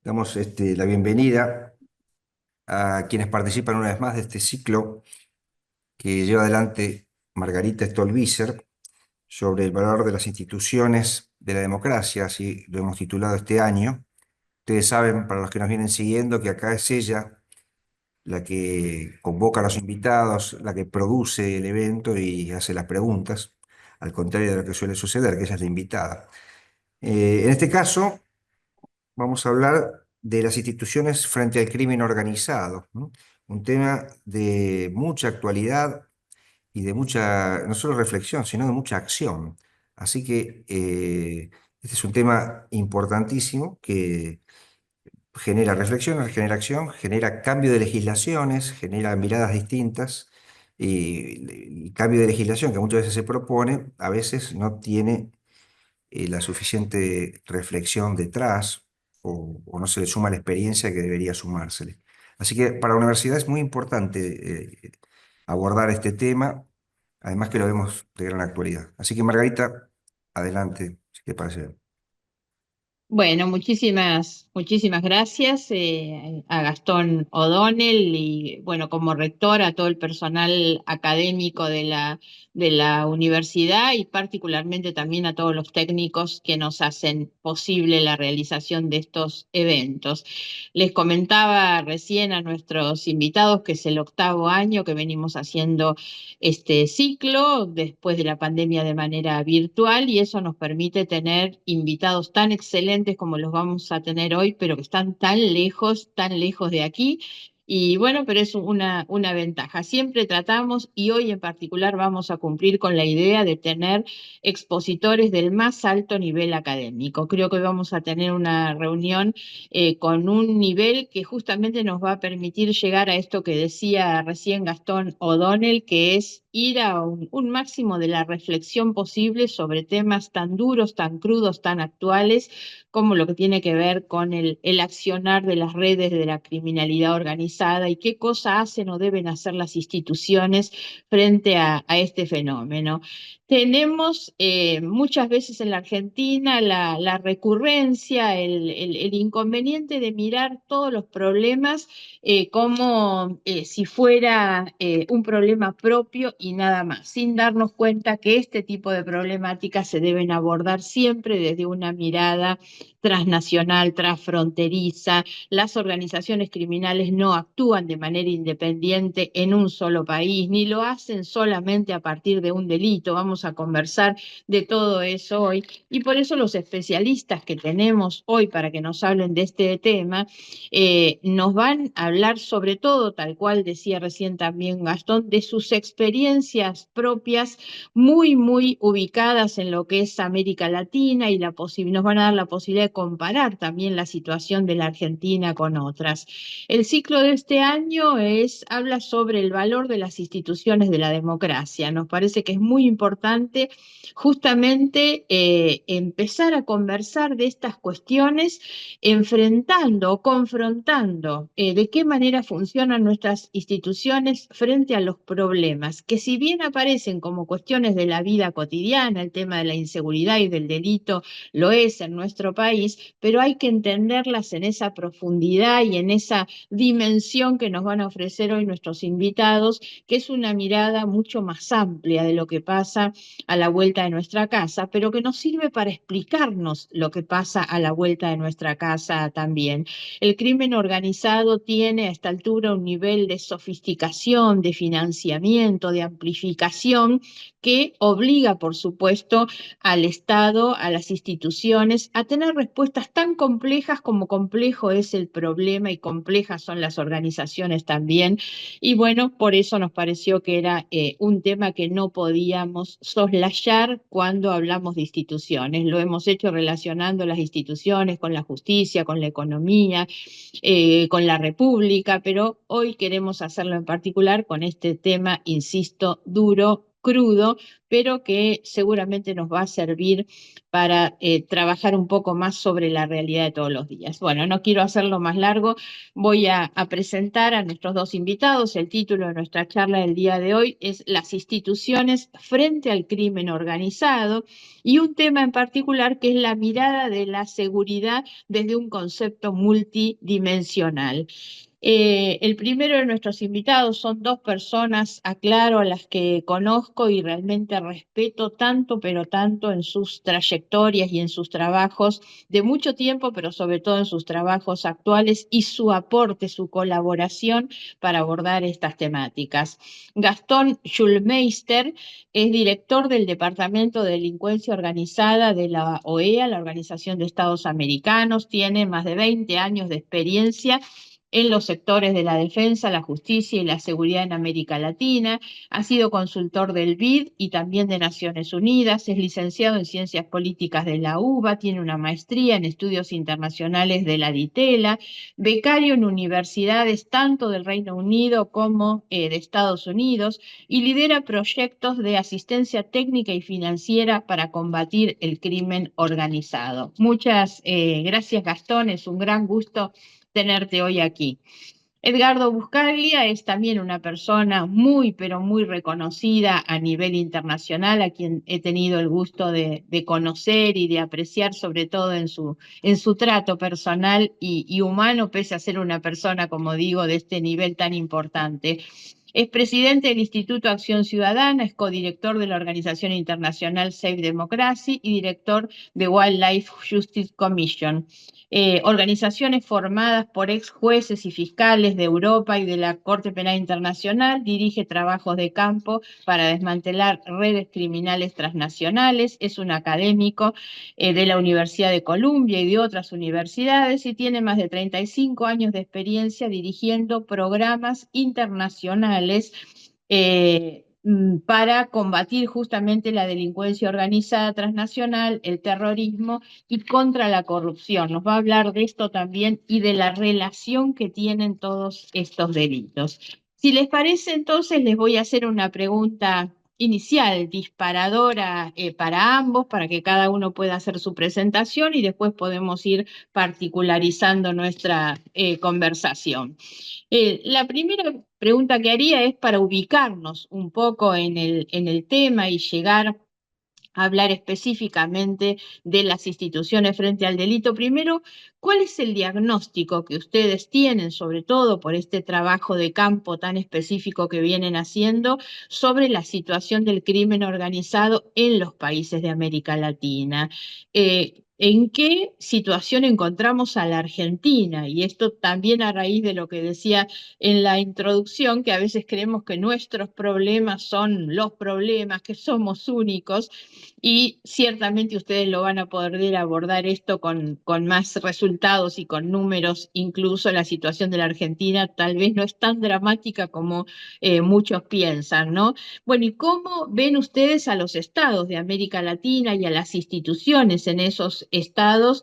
Damos la bienvenida a quienes participan una vez más de este ciclo que lleva adelante Margarita Stolbizer sobre el valor de las instituciones de la democracia, así lo hemos titulado este año. Ustedes saben, para los que nos vienen siguiendo, que acá es ella la que convoca a los invitados, la que produce el evento y hace las preguntas, al contrario de lo que suele suceder, que ella es la invitada. En este caso, vamos a hablar de las instituciones frente al crimen organizado, ¿no? Un tema de mucha actualidad y de mucha, no solo reflexión, sino de mucha acción. Así que este es un tema importantísimo que genera reflexión, genera acción, genera cambio de legislaciones, genera miradas distintas. Y el cambio de legislación que muchas veces se propone, a veces no tiene la suficiente reflexión detrás o no se le suma la experiencia que debería sumársele. Así que para la universidad es muy importante abordar este tema, además que lo vemos de gran actualidad. Así que Margarita, adelante, si te parece. Bueno, muchísimas gracias a Gastón O'Donnell y, bueno, como rector, a todo el personal académico de la universidad y particularmente también a todos los técnicos que nos hacen posible la realización de estos eventos. Les comentaba recién a nuestros invitados que es el octavo año que venimos haciendo este ciclo después de la pandemia de manera virtual y eso nos permite tener invitados tan excelentes como los vamos a tener hoy, pero que están tan lejos de aquí. Y bueno, pero es una ventaja. Siempre tratamos, y hoy en particular vamos a cumplir con la idea de tener expositores del más alto nivel académico. Creo que hoy vamos a tener una reunión con un nivel que justamente nos va a permitir llegar a esto que decía recién Gastón O'Donnell, que es ir a un máximo de la reflexión posible sobre temas tan duros, tan crudos, tan actuales, como lo que tiene que ver con el accionar de las redes de la criminalidad organizada y qué cosa hacen o deben hacer las instituciones frente a este fenómeno. Tenemos muchas veces en la Argentina la recurrencia, el inconveniente de mirar todos los problemas como si fuera un problema propio y nada más, sin darnos cuenta que este tipo de problemáticas se deben abordar siempre desde una mirada transnacional, transfronteriza. Las organizaciones criminales no actúan de manera independiente en un solo país, ni lo hacen solamente a partir de un delito. Vamos a conversar de todo eso hoy y por eso los especialistas que tenemos hoy para que nos hablen de este tema nos van a hablar sobre todo, tal cual decía recién también Gastón, de sus experiencias propias muy ubicadas en lo que es América Latina y nos van a dar la posibilidad de comparar también la situación de la Argentina con otras. El ciclo de este año habla sobre el valor de las instituciones de la democracia. Nos parece que es muy importante justamente empezar a conversar de estas cuestiones enfrentando o confrontando de qué manera funcionan nuestras instituciones frente a los problemas, que si bien aparecen como cuestiones de la vida cotidiana, el tema de la inseguridad y del delito lo es en nuestro país, pero hay que entenderlas en esa profundidad y en esa dimensión que nos van a ofrecer hoy nuestros invitados, que es una mirada mucho más amplia de lo que pasa a la vuelta de nuestra casa, pero que nos sirve para explicarnos lo que pasa a la vuelta de nuestra casa también. El crimen organizado tiene a esta altura un nivel de sofisticación, de financiamiento, de amplificación que obliga, por supuesto, al Estado, a las instituciones, a tener respuestas tan complejas como complejo es el problema y complejas son las organizaciones también. Y bueno, por eso nos pareció que era un tema que no podíamos soslayar cuando hablamos de instituciones. Lo hemos hecho relacionando las instituciones con la justicia, con la economía, con la república, pero hoy queremos hacerlo en particular con este tema, insisto, duro crudo, pero que seguramente nos va a servir para trabajar un poco más sobre la realidad de todos los días. Bueno, no quiero hacerlo más largo, voy a presentar a nuestros dos invitados. El título de nuestra charla del día de hoy es Las instituciones frente al crimen organizado y un tema en particular que es la mirada de la seguridad desde un concepto multidimensional. El primero de nuestros invitados son dos personas, aclaro, a las que conozco y realmente respeto tanto, pero tanto en sus trayectorias y en sus trabajos de mucho tiempo, pero sobre todo en sus trabajos actuales y su aporte, su colaboración para abordar estas temáticas. Gastón Schulmeister es director del Departamento de Delincuencia Organizada de la OEA, la Organización de Estados Americanos, tiene más de 20 años de experiencia en los sectores de la defensa, la justicia y la seguridad en América Latina. Ha sido consultor del BID y también de Naciones Unidas. Es licenciado en Ciencias Políticas de la UBA. Tiene una maestría en Estudios Internacionales de la DITELA. Becario en universidades tanto del Reino Unido como de Estados Unidos. Y lidera proyectos de asistencia técnica y financiera para combatir el crimen organizado. Muchas gracias, Gastón. Es un gran gusto tenerte hoy aquí. Edgardo Buscaglia es también una persona muy, pero muy reconocida a nivel internacional, a quien he tenido el gusto de conocer y de apreciar, sobre todo en su trato personal y humano, pese a ser una persona, como digo, de este nivel tan importante. Es presidente del Instituto Acción Ciudadana, es codirector de la organización internacional Save Democracy y director de Wildlife Justice Commission. Organizaciones formadas por ex jueces y fiscales de Europa y de la Corte Penal Internacional, dirige trabajos de campo para desmantelar redes criminales transnacionales, es un académico de la Universidad de Columbia y de otras universidades y tiene más de 35 años de experiencia dirigiendo programas internacionales para combatir justamente la delincuencia organizada transnacional, el terrorismo y contra la corrupción. Nos va a hablar de esto también y de la relación que tienen todos estos delitos. Si les parece, entonces les voy a hacer una pregunta inicial, disparadora para ambos, para que cada uno pueda hacer su presentación y después podemos ir particularizando nuestra conversación. La primera pregunta que haría es para ubicarnos un poco en el tema y llegar hablar específicamente de las instituciones frente al delito. Primero, ¿cuál es el diagnóstico que ustedes tienen, sobre todo por este trabajo de campo tan específico que vienen haciendo, sobre la situación del crimen organizado en los países de América Latina? ¿En qué situación encontramos a la Argentina? Y esto también a raíz de lo que decía en la introducción, que a veces creemos que nuestros problemas son los problemas, que somos únicos, y ciertamente ustedes lo van a poder abordar esto con más resultados y con números. Incluso la situación de la Argentina tal vez no es tan dramática como muchos piensan, ¿no? Bueno, ¿y cómo ven ustedes a los estados de América Latina y a las instituciones en esos estados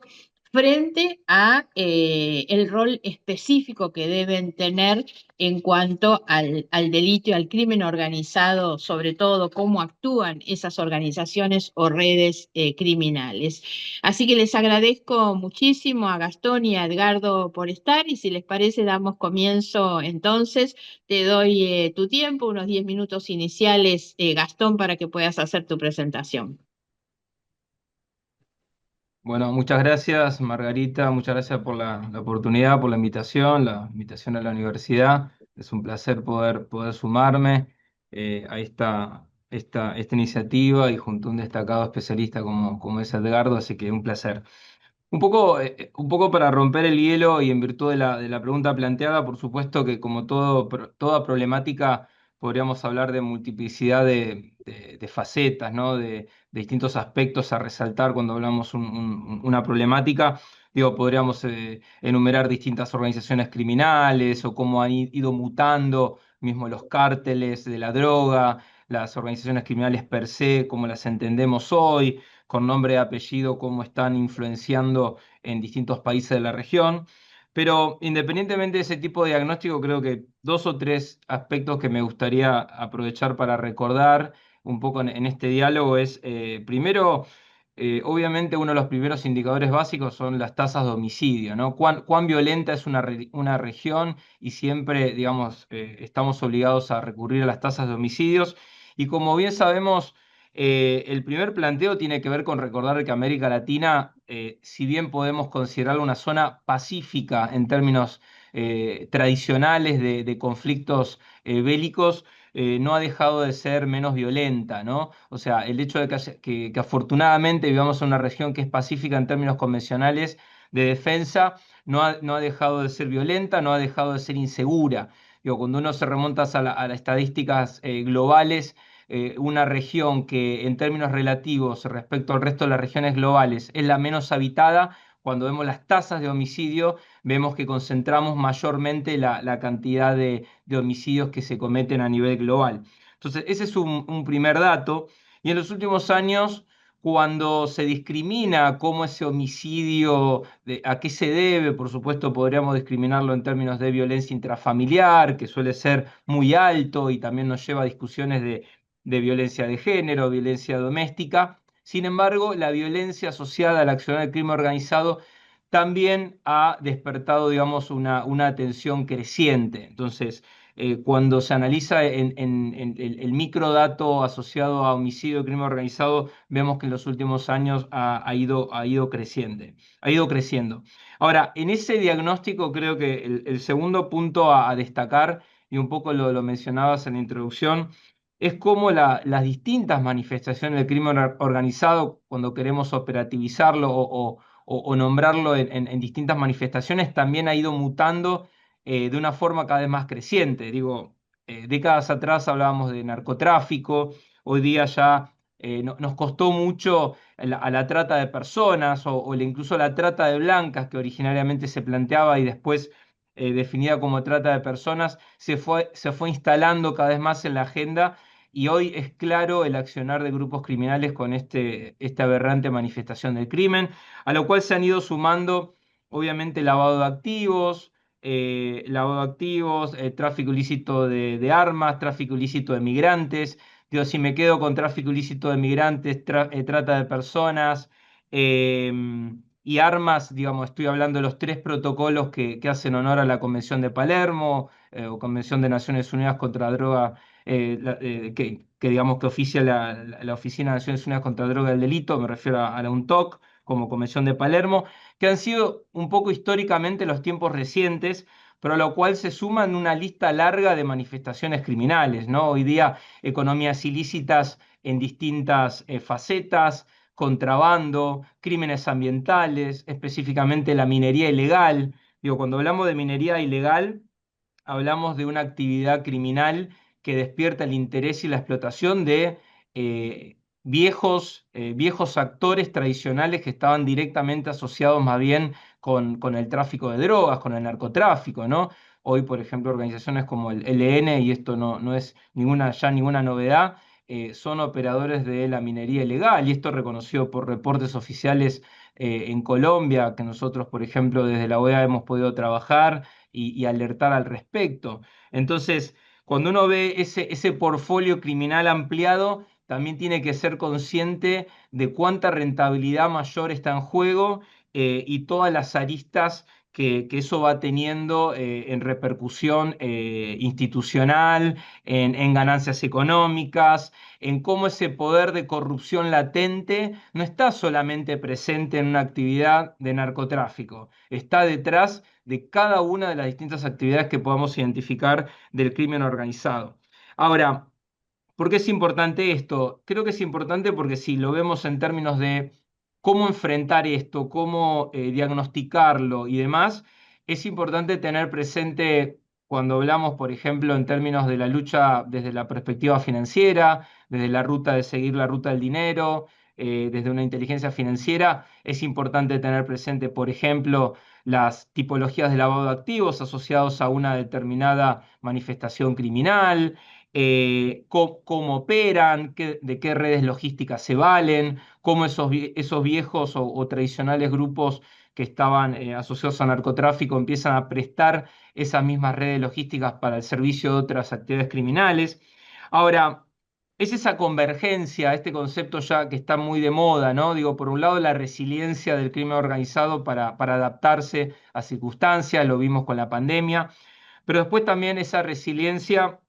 frente a el rol específico que deben tener en cuanto al delito y al crimen organizado, sobre todo cómo actúan esas organizaciones o redes criminales? Así que les agradezco muchísimo a Gastón y a Edgardo por estar y si les parece damos comienzo entonces. Te doy tu tiempo, unos 10 minutos iniciales, Gastón, para que puedas hacer tu presentación. Bueno, muchas gracias, Margarita. Muchas gracias por la oportunidad, por la invitación a la universidad. Es un placer poder sumarme a esta iniciativa y junto a un destacado especialista como es Edgardo, así que un placer. Un poco para romper el hielo y en virtud de la pregunta planteada, por supuesto que como toda problemática podríamos hablar de multiplicidad de facetas, ¿no? De distintos aspectos a resaltar cuando hablamos una problemática. Digo, podríamos enumerar distintas organizaciones criminales o cómo han ido mutando mismo los cárteles de la droga, las organizaciones criminales per se, como las entendemos hoy con nombre y apellido, cómo están influenciando en distintos países de la región. Pero independientemente de ese tipo de diagnóstico, creo que dos o tres aspectos que me gustaría aprovechar para recordar un poco en este diálogo es, primero, obviamente uno de los primeros indicadores básicos son las tasas de homicidio, ¿no? Cuán violenta es una región y siempre, digamos, estamos obligados a recurrir a las tasas de homicidios. Y como bien sabemos, el primer planteo tiene que ver con recordar que América Latina, si bien podemos considerarla una zona pacífica en términos tradicionales de conflictos bélicos, no ha dejado de ser menos violenta, ¿no? O sea, el hecho de que afortunadamente vivamos en una región que es pacífica en términos convencionales de defensa, no ha dejado de ser violenta, no ha dejado de ser insegura. Digo, cuando uno se remonta a las estadísticas globales, una región que en términos relativos respecto al resto de las regiones globales es la menos habitada, cuando vemos las tasas de homicidio, vemos que concentramos mayormente la cantidad de homicidios que se cometen a nivel global. Entonces, ese es un primer dato. Y en los últimos años, cuando se discrimina cómo ese homicidio, a qué se debe, por supuesto, podríamos discriminarlo en términos de violencia intrafamiliar, que suele ser muy alto y también nos lleva a discusiones de violencia de género, violencia doméstica. Sin embargo, la violencia asociada al accionar del crimen organizado también ha despertado, digamos, una atención creciente. Entonces, cuando se analiza en el microdato asociado a homicidio y crimen organizado, vemos que en los últimos años ha ido creciendo. Ha ido creciendo. Ahora, en ese diagnóstico creo que el segundo punto a destacar, y un poco lo mencionabas en la introducción, es cómo las distintas manifestaciones del crimen organizado, cuando queremos operativizarlo o nombrarlo en distintas manifestaciones, también ha ido mutando de una forma cada vez más creciente. Digo, décadas atrás hablábamos de narcotráfico, hoy día ya nos costó mucho a la trata de personas o incluso la trata de blancas que originariamente se planteaba y después definida como trata de personas, se fue instalando cada vez más en la agenda y hoy es claro el accionar de grupos criminales con esta aberrante manifestación del crimen, a lo cual se han ido sumando, obviamente, tráfico ilícito de armas, tráfico ilícito de migrantes. Digo, si me quedo con tráfico ilícito de migrantes, trata de personas eh, y armas, digamos, estoy hablando de los tres protocolos que hacen honor a la Convención de Palermo o Convención de Naciones Unidas contra la Droga, digamos que oficia la Oficina de Naciones Unidas contra la Droga y el Delito, me refiero a la UNTOC como Convención de Palermo, que han sido un poco históricamente los tiempos recientes, pero a lo cual se suman una lista larga de manifestaciones criminales, ¿no? Hoy día economías ilícitas en distintas facetas, contrabando, crímenes ambientales, específicamente la minería ilegal. Digo, cuando hablamos de minería ilegal, hablamos de una actividad criminal que despierta el interés y la explotación de viejos actores tradicionales que estaban directamente asociados más bien con el tráfico de drogas, con el narcotráfico, ¿no? Hoy, por ejemplo, organizaciones como el ELN, y esto no es ya ninguna novedad, son operadores de la minería ilegal, y esto reconocido por reportes oficiales en Colombia, que nosotros, por ejemplo, desde la OEA hemos podido trabajar y alertar al respecto. Entonces, cuando uno ve ese portfolio criminal ampliado, también tiene que ser consciente de cuánta rentabilidad mayor está en juego y todas las aristas que eso va teniendo en repercusión institucional, en ganancias económicas, en cómo ese poder de corrupción latente no está solamente presente en una actividad de narcotráfico, está detrás de cada una de las distintas actividades que podamos identificar del crimen organizado. Ahora, ¿por qué es importante esto? Creo que es importante porque si lo vemos en términos de cómo enfrentar esto, cómo diagnosticarlo y demás, es importante tener presente cuando hablamos, por ejemplo, en términos de la lucha desde la perspectiva financiera, desde la ruta de seguir la ruta del dinero, desde una inteligencia financiera, es importante tener presente, por ejemplo, las tipologías de lavado de activos asociados a una determinada manifestación criminal, cómo operan, de qué redes logísticas se valen, cómo esos viejos o tradicionales grupos que estaban asociados a narcotráfico empiezan a prestar esas mismas redes logísticas para el servicio de otras actividades criminales. Ahora, es esa convergencia, este concepto ya que está muy de moda, ¿no? Digo, por un lado la resiliencia del crimen organizado para adaptarse a circunstancias, lo vimos con la pandemia, pero después también esa resiliencia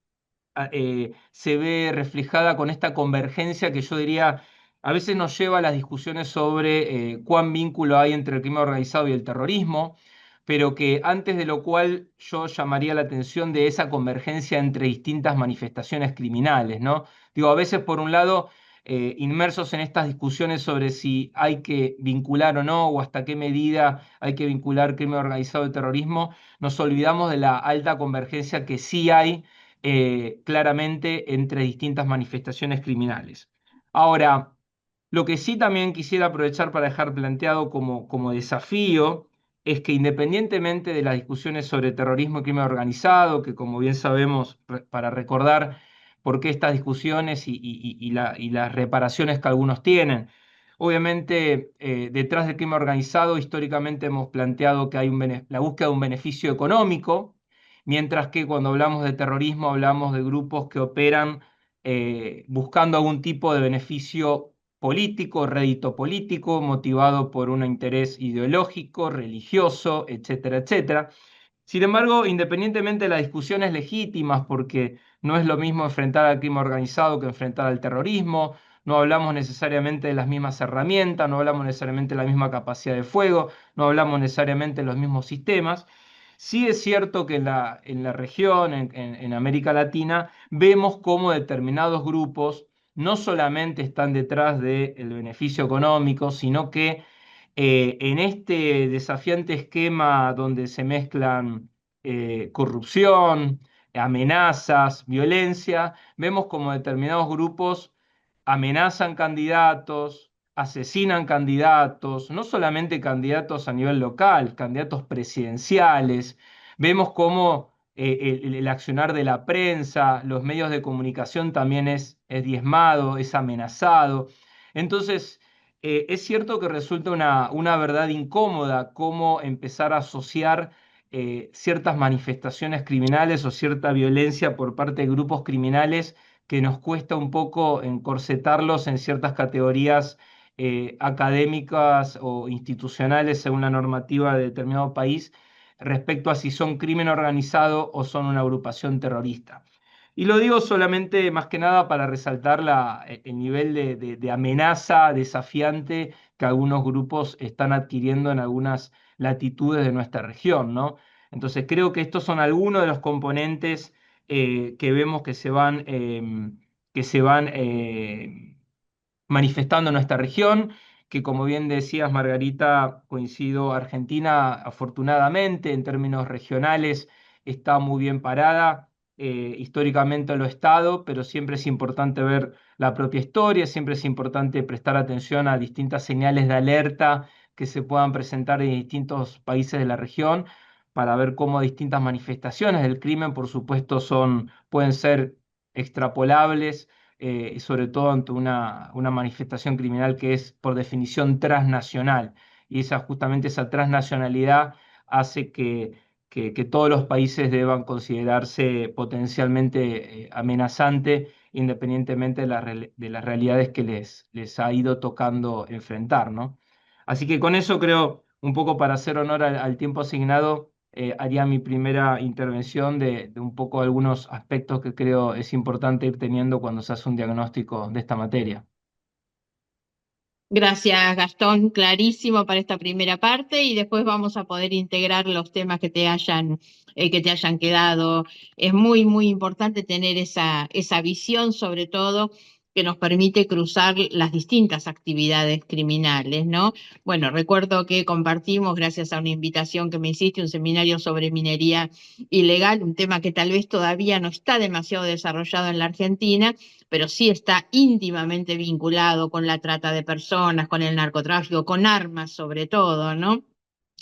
se ve reflejada con esta convergencia que yo diría a veces nos lleva a las discusiones sobre cuán vínculo hay entre el crimen organizado y el terrorismo, pero que antes de lo cual yo llamaría la atención de esa convergencia entre distintas manifestaciones criminales, ¿no? Digo, a veces por un lado, inmersos en estas discusiones sobre si hay que vincular o no, o hasta qué medida hay que vincular crimen organizado y terrorismo, nos olvidamos de la alta convergencia que sí hay claramente entre distintas manifestaciones criminales. Ahora, lo que sí también quisiera aprovechar para dejar planteado como desafío es que independientemente de las discusiones sobre terrorismo y crimen organizado, que como bien sabemos, para recordar por qué estas discusiones y las reparaciones que algunos tienen, obviamente detrás del crimen organizado históricamente hemos planteado que hay la búsqueda de un beneficio económico, mientras que cuando hablamos de terrorismo hablamos de grupos que operan buscando algún tipo de beneficio político, rédito político, motivado por un interés ideológico, religioso, etcétera, etcétera. Sin embargo, independientemente de las discusiones legítimas, porque no es lo mismo enfrentar al crimen organizado que enfrentar al terrorismo, no hablamos necesariamente de las mismas herramientas, no hablamos necesariamente de la misma capacidad de fuego, no hablamos necesariamente de los mismos sistemas. Sí es cierto que en la región, en América Latina, vemos cómo determinados grupos no solamente están detrás del beneficio económico, sino que en este desafiante esquema donde se mezclan corrupción, amenazas, violencia, vemos como determinados grupos amenazan candidatos, asesinan candidatos, no solamente candidatos a nivel local, candidatos presidenciales. Vemos cómo el accionar de la prensa, los medios de comunicación también es diezmado, es amenazado. Entonces, es cierto que resulta una verdad incómoda cómo empezar a asociar ciertas manifestaciones criminales o cierta violencia por parte de grupos criminales que nos cuesta un poco encorsetarlos en ciertas categorías académicas o institucionales según la normativa de determinado país respecto a si son crimen organizado o son una agrupación terrorista. Y lo digo solamente más que nada para resaltar el nivel de amenaza desafiante que algunos grupos están adquiriendo en algunas latitudes de nuestra región, ¿no? Entonces creo que estos son algunos de los componentes que vemos que se van manifestando en nuestra región, que como bien decías, Margarita, coincido, Argentina afortunadamente en términos regionales está muy bien parada, históricamente lo ha estado, pero siempre es importante ver la propia historia, siempre es importante prestar atención a distintas señales de alerta que se puedan presentar en distintos países de la región para ver cómo distintas manifestaciones del crimen, por supuesto, pueden ser extrapolables y sobre todo ante una manifestación criminal que es por definición transnacional. Y justamente esa transnacionalidad hace que todos los países deban considerarse potencialmente amenazante, independientemente de las realidades que les ha ido tocando enfrentar, ¿no? Así que con eso creo, un poco para hacer honor al tiempo asignado, haría mi primera intervención de un poco algunos aspectos que creo es importante ir teniendo cuando se hace un diagnóstico de esta materia. Gracias, Gastón. Clarísimo para esta primera parte y después vamos a poder integrar los temas que te hayan quedado. Es muy, muy importante tener esa visión, sobre todo, que nos permite cruzar las distintas actividades criminales, ¿no? Bueno, recuerdo que compartimos, gracias a una invitación que me hiciste, un seminario sobre minería ilegal, un tema que tal vez todavía no está demasiado desarrollado en la Argentina, pero sí está íntimamente vinculado con la trata de personas, con el narcotráfico, con armas sobre todo, ¿no?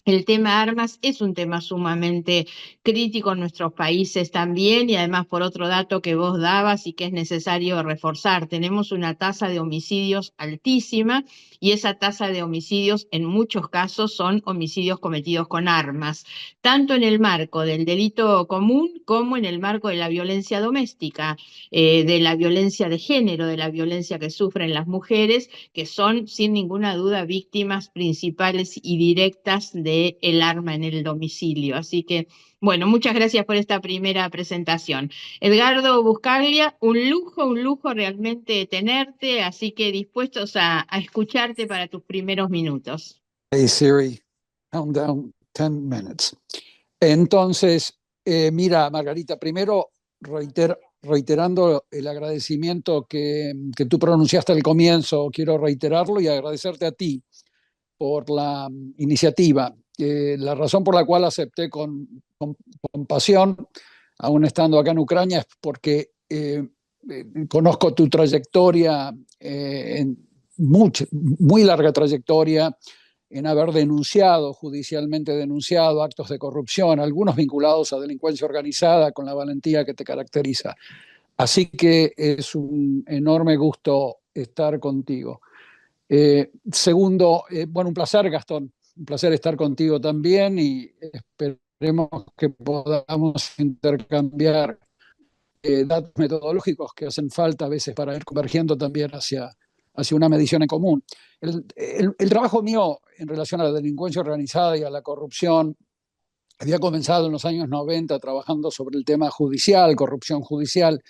El tema armas es un tema sumamente crítico en nuestros países también, y además por otro dato que vos dabas y que es necesario reforzar, tenemos una tasa de homicidios altísima, y esa tasa de homicidios en muchos casos son homicidios cometidos con armas, tanto en el marco del delito común como en el marco de la violencia doméstica, de la violencia de género, de la violencia que sufren las mujeres, que son sin ninguna duda víctimas principales y directas del arma en el domicilio. Así que, bueno, muchas gracias por esta primera presentación. Edgardo Buscaglia, un lujo realmente tenerte, así que dispuestos a escucharte para tus primeros minutos. Hey Siri, count down 10 minutes. Entonces, mira, Margarita, primero reiterando el agradecimiento que tú pronunciaste al comienzo, quiero reiterarlo y agradecerte a ti por la iniciativa. La razón por la cual acepté con pasión, aún estando acá en Ucrania, es porque conozco tu trayectoria, muy larga trayectoria, en haber judicialmente denunciado actos de corrupción, algunos vinculados a delincuencia organizada, con la valentía que te caracteriza. Así que es un enorme gusto estar contigo. Segundo, bueno, un placer, Gastón, un placer estar contigo también, y esperemos que podamos intercambiar datos metodológicos que hacen falta a veces para ir convergiendo también hacia una medición en común. El trabajo mío en relación a la delincuencia organizada y a la corrupción había comenzado en los años 90 trabajando sobre el tema judicial, corrupción judicial,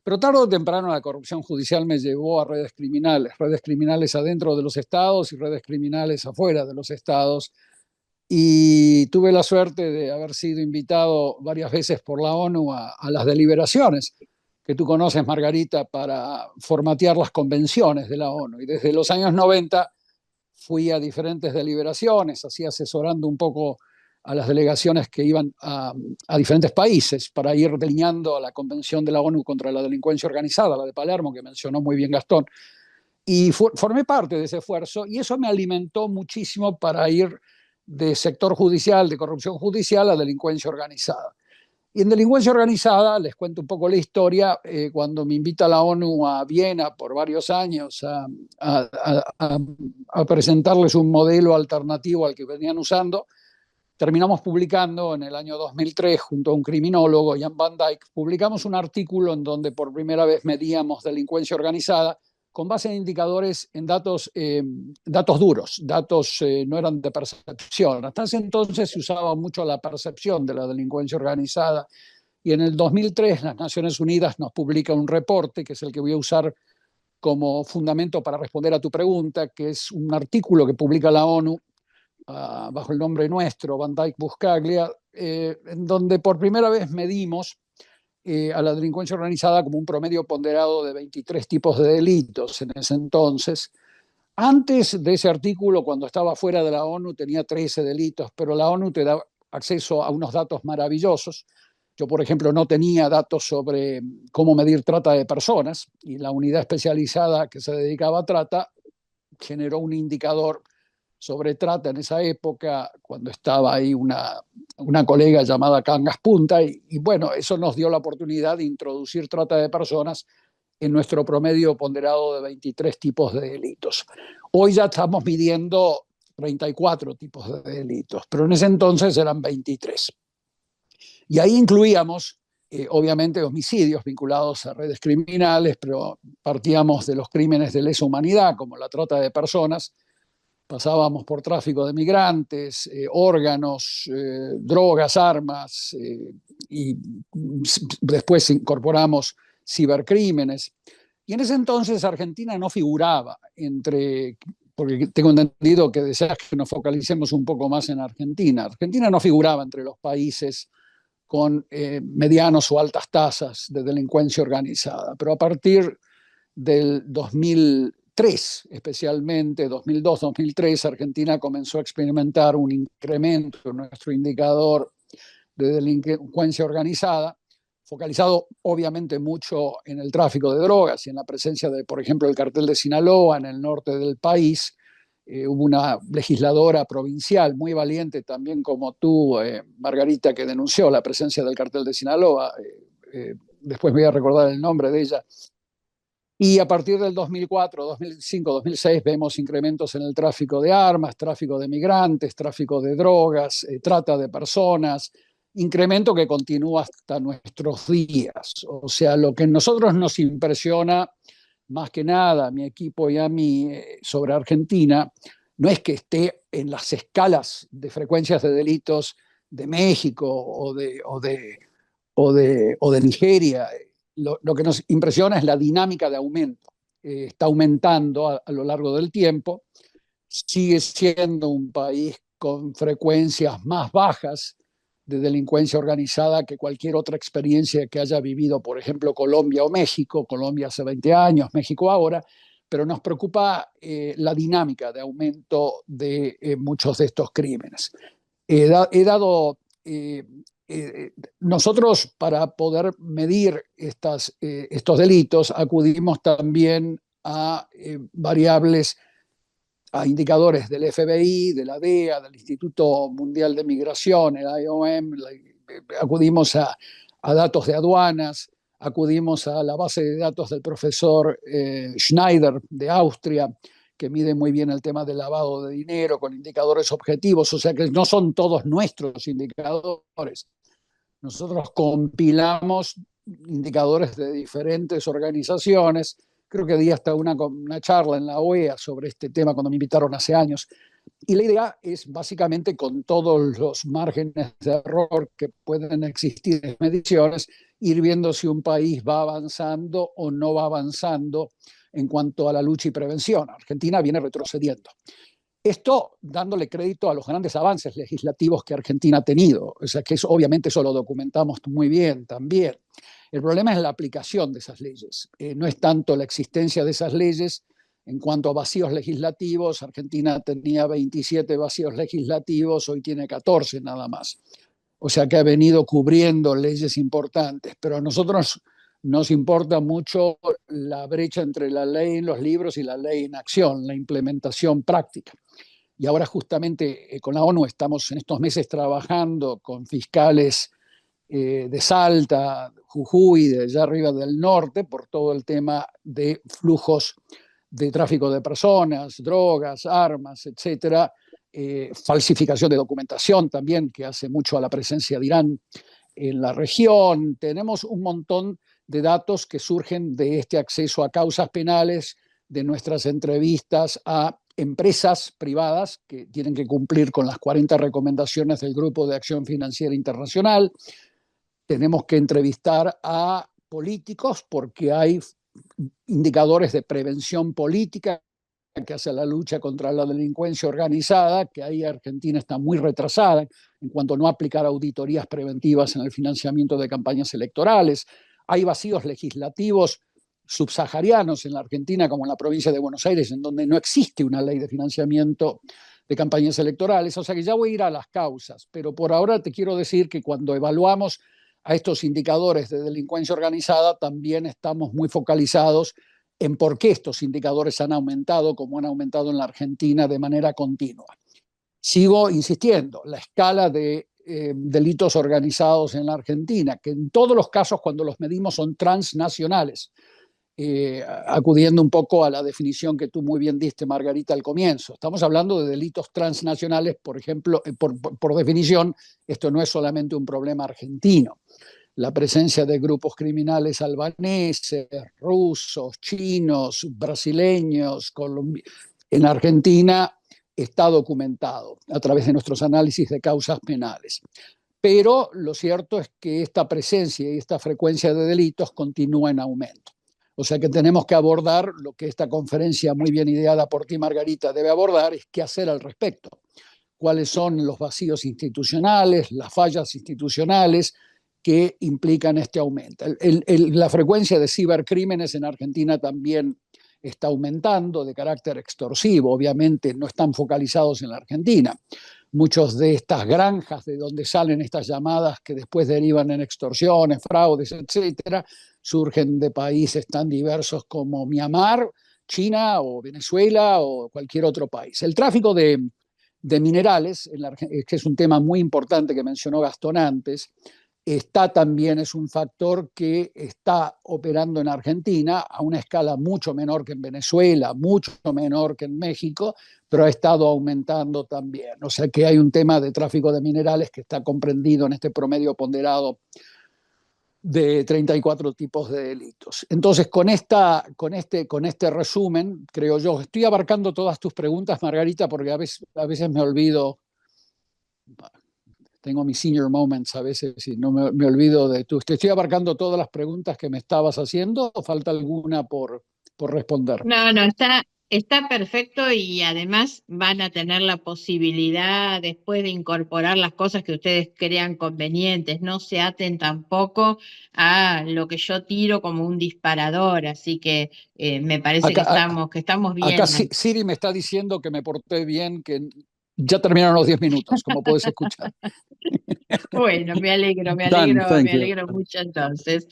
pero tarde o temprano la corrupción judicial me llevó a redes criminales adentro de los estados y redes criminales afuera de los estados. Y tuve la suerte de haber sido invitado varias veces por la ONU a las deliberaciones que tú conoces, Margarita, para formatear las convenciones de la ONU. Y desde los años 90 fui a diferentes deliberaciones, así asesorando un poco a las delegaciones que iban a diferentes países para ir delineando a la Convención de la ONU contra la Delincuencia Organizada, la de Palermo, que mencionó muy bien Gastón. Y formé parte de ese esfuerzo, y eso me alimentó muchísimo para ir de sector judicial, de corrupción judicial, a delincuencia organizada. Y en delincuencia organizada, les cuento un poco la historia, cuando me invita la ONU a Viena por varios años a presentarles un modelo alternativo al que venían usando, terminamos publicando en el año 2003, junto a un criminólogo, Jan van Dijk, publicamos un artículo en donde por primera vez medíamos delincuencia organizada con base en indicadores, en datos duros, no eran de percepción. Hasta ese entonces se usaba mucho la percepción de la delincuencia organizada, y en el 2003 las Naciones Unidas nos publica un reporte, que es el que voy a usar como fundamento para responder a tu pregunta, que es un artículo que publica la ONU bajo el nombre nuestro, Van Dijk Buscaglia, en donde por primera vez medimos a la delincuencia organizada como un promedio ponderado de 23 tipos de delitos en ese entonces. Antes de ese artículo, cuando estaba fuera de la ONU, tenía 13 delitos, pero la ONU te da acceso a unos datos maravillosos. Yo, por ejemplo, no tenía datos sobre cómo medir trata de personas, y la unidad especializada que se dedicaba a trata generó un indicador sobre trata en esa época, cuando estaba ahí una colega llamada Cangas Punta, y bueno, eso nos dio la oportunidad de introducir trata de personas en nuestro promedio ponderado de 23 tipos de delitos. Hoy ya estamos midiendo 34 tipos de delitos, pero en ese entonces eran 23. Y ahí incluíamos, obviamente, homicidios vinculados a redes criminales, pero partíamos de los crímenes de lesa humanidad, como la trata de personas, pasábamos por tráfico de migrantes, órganos, drogas, armas, y después incorporamos cibercrímenes. Y en ese entonces Argentina no figuraba porque tengo entendido que deseas que nos focalicemos un poco más en Argentina. Argentina no figuraba entre los países con medianos o altas tasas de delincuencia organizada, pero a partir del 2003, especialmente 2002-2003, Argentina comenzó a experimentar un incremento en nuestro indicador de delincuencia organizada, focalizado obviamente mucho en el tráfico de drogas y en la presencia de, por ejemplo, el cartel de Sinaloa en el norte del país, Hubo una legisladora provincial muy valiente, también como tú, Margarita, que denunció la presencia del cartel de Sinaloa. Después me voy a recordar el nombre de ella. Y a partir del 2004, 2005, 2006 vemos incrementos en el tráfico de armas, tráfico de migrantes, tráfico de drogas, trata de personas, incremento que continúa hasta nuestros días. O sea, lo que a nosotros nos impresiona más que nada, a mi equipo y a mí, sobre Argentina, no es que esté en las escalas de frecuencias de delitos de México o de Nigeria. Lo que nos impresiona es la dinámica de aumento. Está aumentando a lo largo del tiempo. Sigue siendo un país con frecuencias más bajas de delincuencia organizada que cualquier otra experiencia que haya vivido, por ejemplo, Colombia o México. Colombia hace 20 años, México ahora, pero nos preocupa la dinámica de aumento de muchos de estos crímenes. Nosotros, para poder medir estos delitos, acudimos también a variables, a indicadores del FBI, de la DEA, del Instituto Mundial de Migración, el IOM. Acudimos a datos de aduanas, acudimos a la base de datos del profesor Schneider de Austria, que mide muy bien el tema del lavado de dinero con indicadores objetivos. O sea que no son todos nuestros indicadores. Nosotros compilamos indicadores de diferentes organizaciones. Creo que di hasta una charla en la OEA sobre este tema cuando me invitaron hace años. Y la idea es básicamente, con todos los márgenes de error que pueden existir en mediciones, ir viendo si un país va avanzando o no va avanzando en cuanto a la lucha y prevención. Argentina viene retrocediendo. Esto dándole crédito a los grandes avances legislativos que Argentina ha tenido. O sea que eso, obviamente, eso lo documentamos muy bien también. El problema es la aplicación de esas leyes. No es tanto la existencia de esas leyes en cuanto a vacíos legislativos. Argentina tenía 27 vacíos legislativos, hoy tiene 14 nada más. O sea que ha venido cubriendo leyes importantes, pero a nosotros nos importa mucho la brecha entre la ley en los libros y la ley en acción, la implementación práctica. Y ahora justamente con la ONU estamos en estos meses trabajando con fiscales de Salta, Jujuy, de allá arriba del norte, por todo el tema de flujos de tráfico de personas, drogas, armas, etcétera, falsificación de documentación también, que hace mucho a la presencia de Irán en la región. Tenemos un montón de datos que surgen de este acceso a causas penales, de nuestras entrevistas a empresas privadas que tienen que cumplir con las 40 recomendaciones del Grupo de Acción Financiera Internacional. Tenemos que entrevistar a políticos porque hay indicadores de prevención política que hace la lucha contra la delincuencia organizada, que ahí Argentina está muy retrasada en cuanto a no aplicar auditorías preventivas en el financiamiento de campañas electorales. Hay vacíos legislativos subsaharianos en la Argentina, como en la provincia de Buenos Aires, en donde no existe una ley de financiamiento de campañas electorales. O sea que ya voy a ir a las causas, pero por ahora te quiero decir que cuando evaluamos a estos indicadores de delincuencia organizada, también estamos muy focalizados en por qué estos indicadores han aumentado, como han aumentado en la Argentina de manera continua. Sigo insistiendo, la escala de delitos organizados en la Argentina, que en todos los casos cuando los medimos son transnacionales, acudiendo un poco a la definición que tú muy bien diste, Margarita, al comienzo. Estamos hablando de delitos transnacionales, por ejemplo, por definición, esto no es solamente un problema argentino. La presencia de grupos criminales albaneses, rusos, chinos, brasileños, en Argentina está documentado a través de nuestros análisis de causas penales. Pero lo cierto es que esta presencia y esta frecuencia de delitos continúa en aumento. O sea que tenemos que abordar lo que esta conferencia, muy bien ideada por ti, Margarita, debe abordar, es qué hacer al respecto. Cuáles son los vacíos institucionales, las fallas institucionales que implican este aumento. La frecuencia de cibercrímenes en Argentina también está aumentando, de carácter extorsivo. Obviamente no están focalizados en la Argentina. Muchos de estas granjas de donde salen estas llamadas que después derivan en extorsiones, fraudes, etcétera, surgen de países tan diversos como Myanmar China o Venezuela o cualquier otro país. El tráfico de minerales, que es un tema muy importante que mencionó Gastón antes, también es un factor que está operando en Argentina a una escala mucho menor que en Venezuela, mucho menor que en México, pero ha estado aumentando también. O sea que hay un tema de tráfico de minerales que está comprendido en este promedio ponderado de 34 tipos de delitos. Entonces, con este resumen, creo yo, estoy abarcando todas tus preguntas, Margarita, porque a veces me olvido, tengo mis senior moments a veces y no me olvido de tú. ¿Te estoy abarcando todas las preguntas que me estabas haciendo o falta alguna por responder? No, no, está perfecto y además van a tener la posibilidad después de incorporar las cosas que ustedes crean convenientes. No se aten tampoco a lo que yo tiro como un disparador, así que me parece Acá, que estamos acá bien. Siri me está diciendo que me porté bien, que ya terminaron los 10 minutos, como puedes escuchar. Bueno, Done, me thank you. alegro mucho entonces.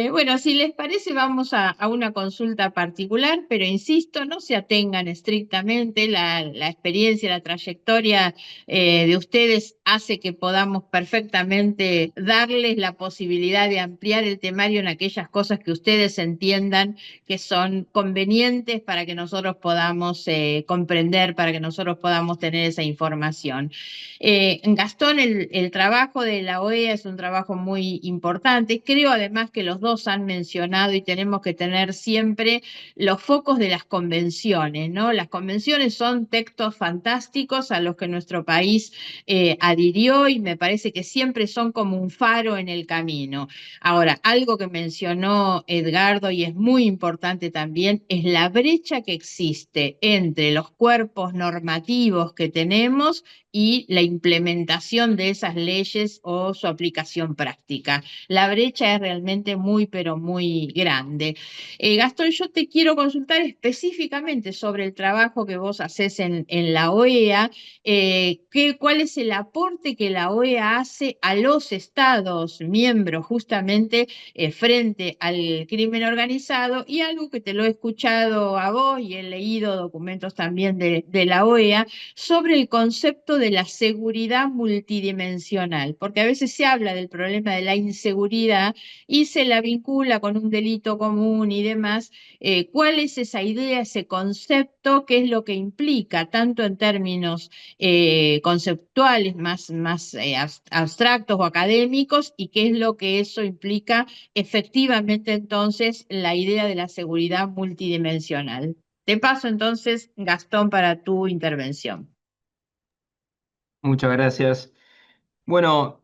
Bueno, si les parece, vamos a una consulta particular, pero insisto, no se atengan estrictamente. La experiencia, la trayectoria de ustedes hace que podamos perfectamente darles la posibilidad de ampliar el temario en aquellas cosas que ustedes entiendan que son convenientes para que nosotros podamos comprender, para que nosotros podamos tener esa información. Gastón, el trabajo de la OEA es un trabajo muy importante. Creo además que los dos han mencionado y tenemos que tener siempre los focos de las convenciones, ¿no? Las convenciones son textos fantásticos a los que nuestro país adhirió y me parece que siempre son como un faro en el camino. Ahora, algo que mencionó Edgardo y es muy importante también es la brecha que existe entre los cuerpos normativos que tenemos y la implementación de esas leyes o su aplicación práctica. La brecha es realmente muy, pero muy grande. Gastón, yo te quiero consultar específicamente sobre el trabajo que vos haces en la OEA. ¿Cuál es el aporte que la OEA hace a los estados miembros justamente frente al crimen organizado? Y algo que te lo he escuchado a vos y he leído documentos también de la OEA sobre el concepto de la seguridad multidimensional, porque a veces se habla del problema de la inseguridad y se la vincula con un delito común y demás. ¿Cuál es esa idea, ese concepto? ¿Qué es lo que implica, tanto en términos conceptuales más abstractos o académicos, y qué es lo que eso implica efectivamente entonces la idea de la seguridad multidimensional? Te paso entonces, Gastón, para tu intervención. Muchas gracias. Bueno,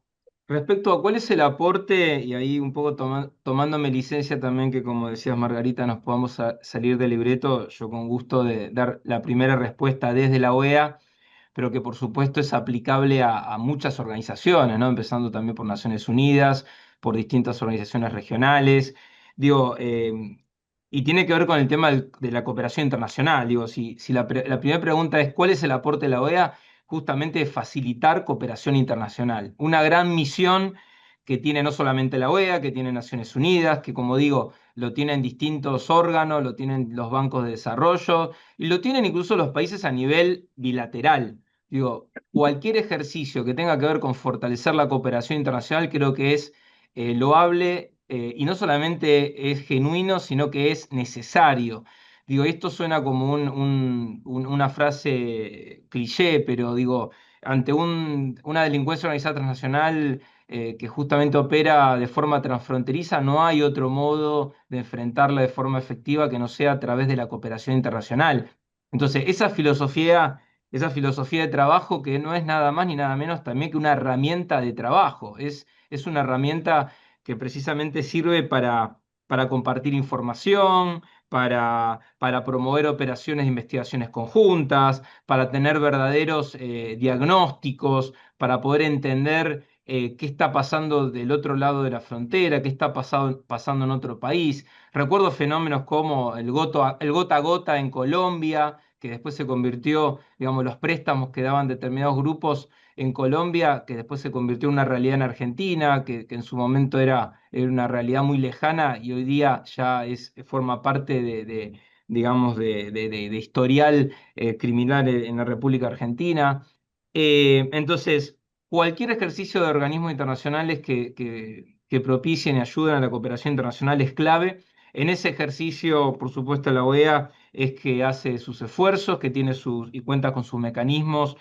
respecto a cuál es el aporte, y ahí un poco tomándome licencia también, que como decías Margarita, nos podamos salir del libreto, yo con gusto de dar la primera respuesta desde la OEA, pero que por supuesto es aplicable a muchas organizaciones, ¿no? Empezando también por Naciones Unidas, por distintas organizaciones regionales. Digo, y tiene que ver con el tema de la cooperación internacional. Digo, si la primera pregunta es ¿cuál es el aporte de la OEA? Justamente facilitar cooperación internacional. Una gran misión que tiene no solamente la OEA, que tiene Naciones Unidas, que como digo, lo tienen distintos órganos, lo tienen los bancos de desarrollo y lo tienen incluso los países a nivel bilateral. Digo, cualquier ejercicio que tenga que ver con fortalecer la cooperación internacional creo que es loable y no solamente es genuino, sino que es necesario. Digo, esto suena como una frase cliché, pero digo, ante una delincuencia organizada transnacional que justamente opera de forma transfronteriza, no hay otro modo de enfrentarla de forma efectiva que no sea a través de la cooperación internacional. Entonces, esa filosofía de trabajo que no es nada más ni nada menos también que una herramienta de trabajo, es una herramienta que precisamente sirve para compartir información, para promover operaciones de investigaciones conjuntas, para tener verdaderos diagnósticos, para poder entender qué está pasando del otro lado de la frontera, qué está pasando en otro país. Recuerdo fenómenos como el gota a gota en Colombia, que después se convirtió, digamos, los préstamos que daban determinados grupos en Colombia, que después se convirtió en una realidad en Argentina, que en su momento era una realidad muy lejana y hoy día ya forma parte digamos, de historial criminal en la República Argentina. Entonces, cualquier ejercicio de organismos internacionales que propicien y ayuden a la cooperación internacional es clave. En ese ejercicio, por supuesto, la OEA es que hace sus esfuerzos, que tiene y cuenta con sus mecanismos,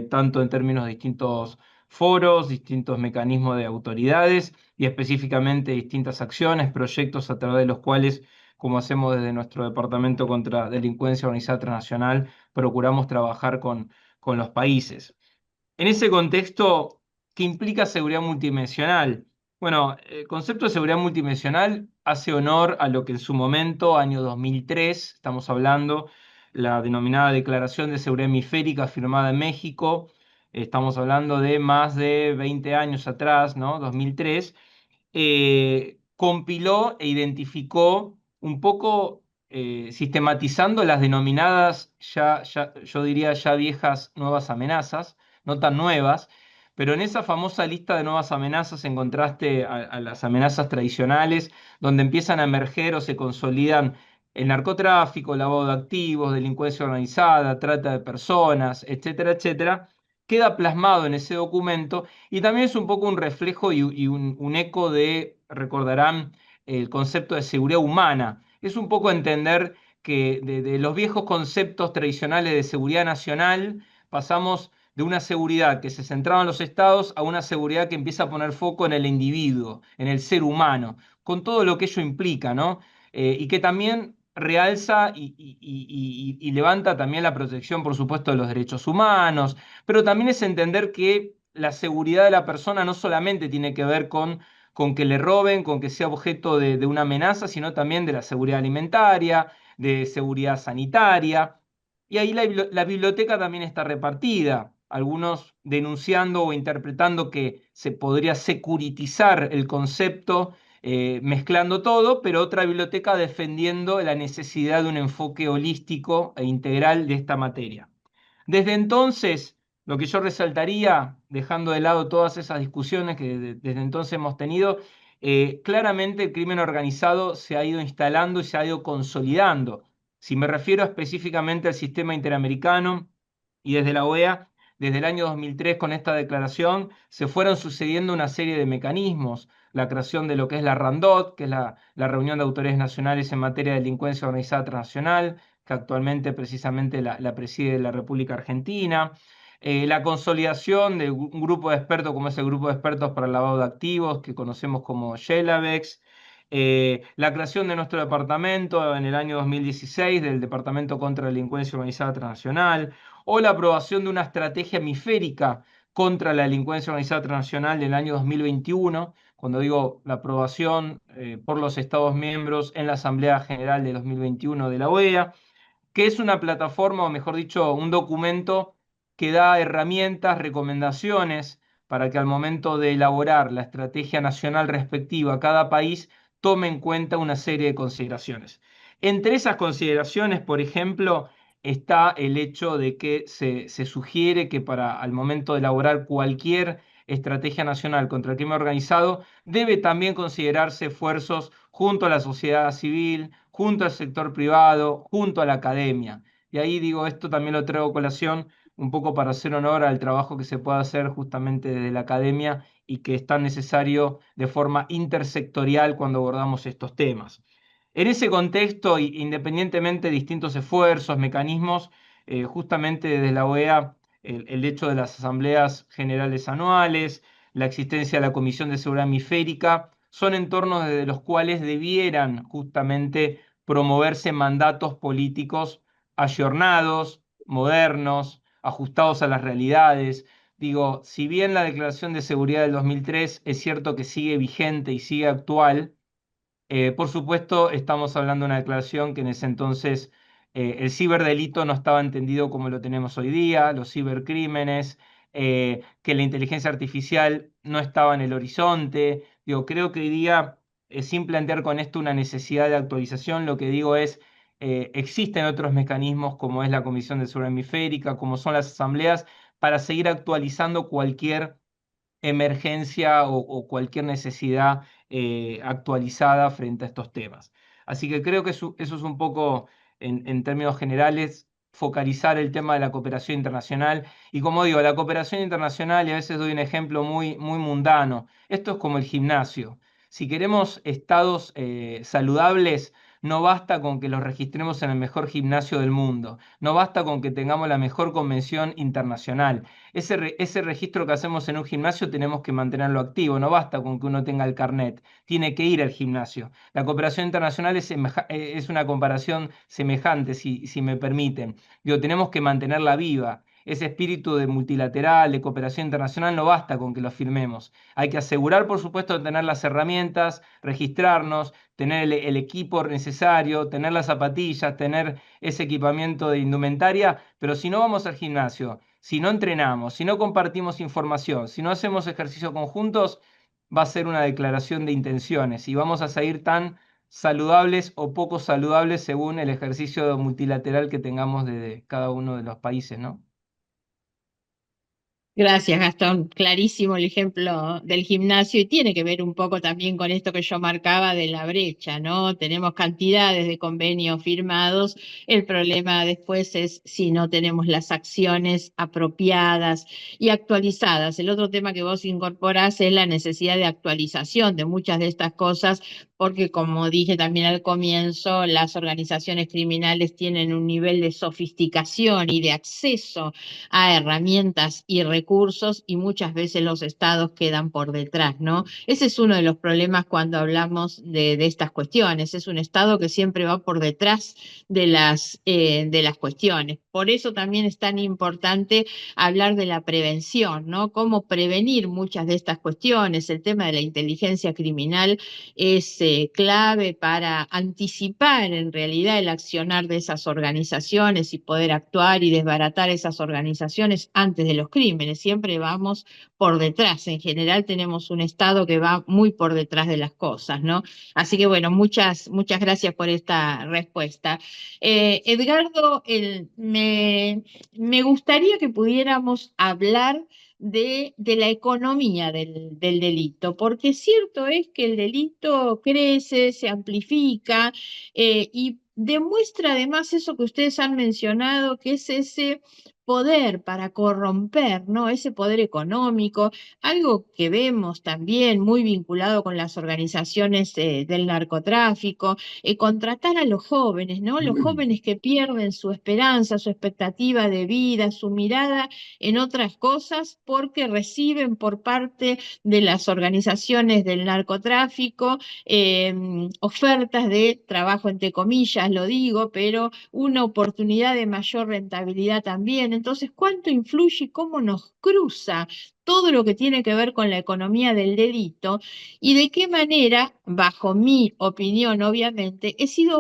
tanto en términos de distintos foros, distintos mecanismos de autoridades y específicamente distintas acciones, proyectos a través de los cuales, como hacemos desde nuestro Departamento contra Delincuencia Organizada Transnacional, procuramos trabajar con los países. En ese contexto, ¿qué implica seguridad multidimensional? Bueno, el concepto de seguridad multidimensional hace honor a lo que en su momento, año 2003, estamos hablando, la denominada Declaración de Seguridad Hemisférica firmada en México, estamos hablando de más de 20 años atrás, ¿no? 2003, compiló e identificó un poco, sistematizando las denominadas, yo diría ya viejas nuevas amenazas, no tan nuevas, pero en esa famosa lista de nuevas amenazas, en contraste a las amenazas tradicionales, donde empiezan a emerger o se consolidan el narcotráfico, lavado de activos, delincuencia organizada, trata de personas, etcétera, etcétera, queda plasmado en ese documento y también es un poco un reflejo y un eco de, recordarán, el concepto de seguridad humana. Es un poco entender que de los viejos conceptos tradicionales de seguridad nacional pasamos de una seguridad que se centraba en los estados a una seguridad que empieza a poner foco en el individuo, en el ser humano, con todo lo que ello implica, ¿no? Y que también realza y levanta también la protección, por supuesto, de los derechos humanos, pero también es entender que la seguridad de la persona no solamente tiene que ver con que le roben, con que sea objeto de una amenaza, sino también de la seguridad alimentaria, de seguridad sanitaria. Y ahí la biblioteca también está repartida, algunos denunciando o interpretando que se podría securitizar el concepto, mezclando todo, pero otra biblioteca defendiendo la necesidad de un enfoque holístico e integral de esta materia. Desde entonces, lo que yo resaltaría, dejando de lado todas esas discusiones que desde entonces hemos tenido, claramente el crimen organizado se ha ido instalando y se ha ido consolidando. Si me refiero específicamente al sistema interamericano y desde la OEA, desde el año 2003 con esta declaración se fueron sucediendo una serie de mecanismos, la creación de lo que es la RANDOT, que es la Reunión de Autoridades Nacionales en Materia de Delincuencia Organizada Transnacional, que actualmente precisamente la preside la República Argentina, la consolidación de un grupo de expertos como es el Grupo de Expertos para el Lavado de Activos, que conocemos como Yelavex, la creación de nuestro departamento en el año 2016 del Departamento contra la Delincuencia Organizada Transnacional, o la aprobación de una estrategia hemisférica contra la delincuencia organizada transnacional del año 2021, cuando digo la aprobación por los Estados miembros en la Asamblea General de 2021 de la OEA, que es una plataforma, o mejor dicho, un documento que da herramientas, recomendaciones para que al momento de elaborar la estrategia nacional respectiva a cada país tome en cuenta una serie de consideraciones. Entre esas consideraciones, por ejemplo, está el hecho de que se sugiere que para al momento de elaborar cualquier estrategia nacional contra el crimen organizado, debe también considerarse esfuerzos junto a la sociedad civil, junto al sector privado, junto a la academia. Y ahí digo, esto también lo traigo a colación un poco para hacer honor al trabajo que se puede hacer justamente desde la academia y que es tan necesario de forma intersectorial cuando abordamos estos temas. En ese contexto, independientemente de distintos esfuerzos, mecanismos, justamente desde la OEA, el hecho de las asambleas generales anuales, la existencia de la Comisión de Seguridad Hemisférica, son entornos desde los cuales debieran justamente promoverse mandatos políticos ayornados, modernos, ajustados a las realidades. Digo, si bien la Declaración de Seguridad del 2003 es cierto que sigue vigente y sigue actual, por supuesto, estamos hablando de una declaración que en ese entonces el ciberdelito no estaba entendido como lo tenemos hoy día, los cibercrímenes, que la inteligencia artificial no estaba en el horizonte. Digo, creo que hoy día, sin plantear con esto una necesidad de actualización, lo que digo es, existen otros mecanismos como es la Comisión de Seguridad Hemisférica, como son las asambleas, para seguir actualizando cualquier emergencia o cualquier necesidad actualizada frente a estos temas. Así que creo que eso es un poco en términos generales, focalizar el tema de la cooperación internacional. Y como digo, la cooperación internacional, y a veces doy un ejemplo muy, muy mundano, esto es como el gimnasio. Si queremos estados saludables, no basta con que los registremos en el mejor gimnasio del mundo, no basta con que tengamos la mejor convención internacional. Ese registro que hacemos en un gimnasio tenemos que mantenerlo activo, no basta con que uno tenga el carnet, tiene que ir al gimnasio. La cooperación internacional es una comparación semejante, si me permiten. Digo, tenemos que mantenerla viva. Ese espíritu de multilateral, de cooperación internacional, no basta con que lo firmemos. Hay que asegurar, por supuesto, de tener las herramientas, registrarnos, tener el equipo necesario, tener las zapatillas, tener ese equipamiento de indumentaria, pero si no vamos al gimnasio, si no entrenamos, si no compartimos información, si no hacemos ejercicios conjuntos, va a ser una declaración de intenciones y vamos a seguir tan saludables o poco saludables según el ejercicio multilateral que tengamos de cada uno de los países, ¿no? Gracias, Gastón. Clarísimo el ejemplo del gimnasio y tiene que ver un poco también con esto que yo marcaba de la brecha, ¿no? Tenemos cantidades de convenios firmados. El problema después es si no tenemos las acciones apropiadas y actualizadas. El otro tema que vos incorporás es la necesidad de actualización de muchas de estas cosas, porque como dije también al comienzo, las organizaciones criminales tienen un nivel de sofisticación y de acceso a herramientas y recursos y muchas veces los estados quedan por detrás, ¿no? Ese es uno de los problemas cuando hablamos de estas cuestiones. Es un estado que siempre va por detrás de las cuestiones. Por eso también es tan importante hablar de la prevención, ¿no? Cómo prevenir muchas de estas cuestiones. El tema de la inteligencia criminal es clave para anticipar en realidad el accionar de esas organizaciones y poder actuar y desbaratar esas organizaciones antes de los crímenes. Siempre vamos por detrás. En general tenemos un Estado que va muy por detrás de las cosas, ¿no? Así que bueno, muchas gracias por esta respuesta. Edgardo, me gustaría que pudiéramos hablar de la economía del delito, porque cierto es que el delito crece, se amplifica y demuestra además eso que ustedes han mencionado, que es ese poder para corromper, ¿no? Ese poder económico, algo que vemos también muy vinculado con las organizaciones del narcotráfico, contratar a los jóvenes, ¿no? Los jóvenes que pierden su esperanza, su expectativa de vida, su mirada en otras cosas porque reciben por parte de las organizaciones del narcotráfico ofertas de trabajo, entre comillas, lo digo, pero una oportunidad de mayor rentabilidad también. Entonces, ¿cuánto influye y cómo nos cruza todo lo que tiene que ver con la economía del delito y de qué manera, bajo mi opinión, obviamente,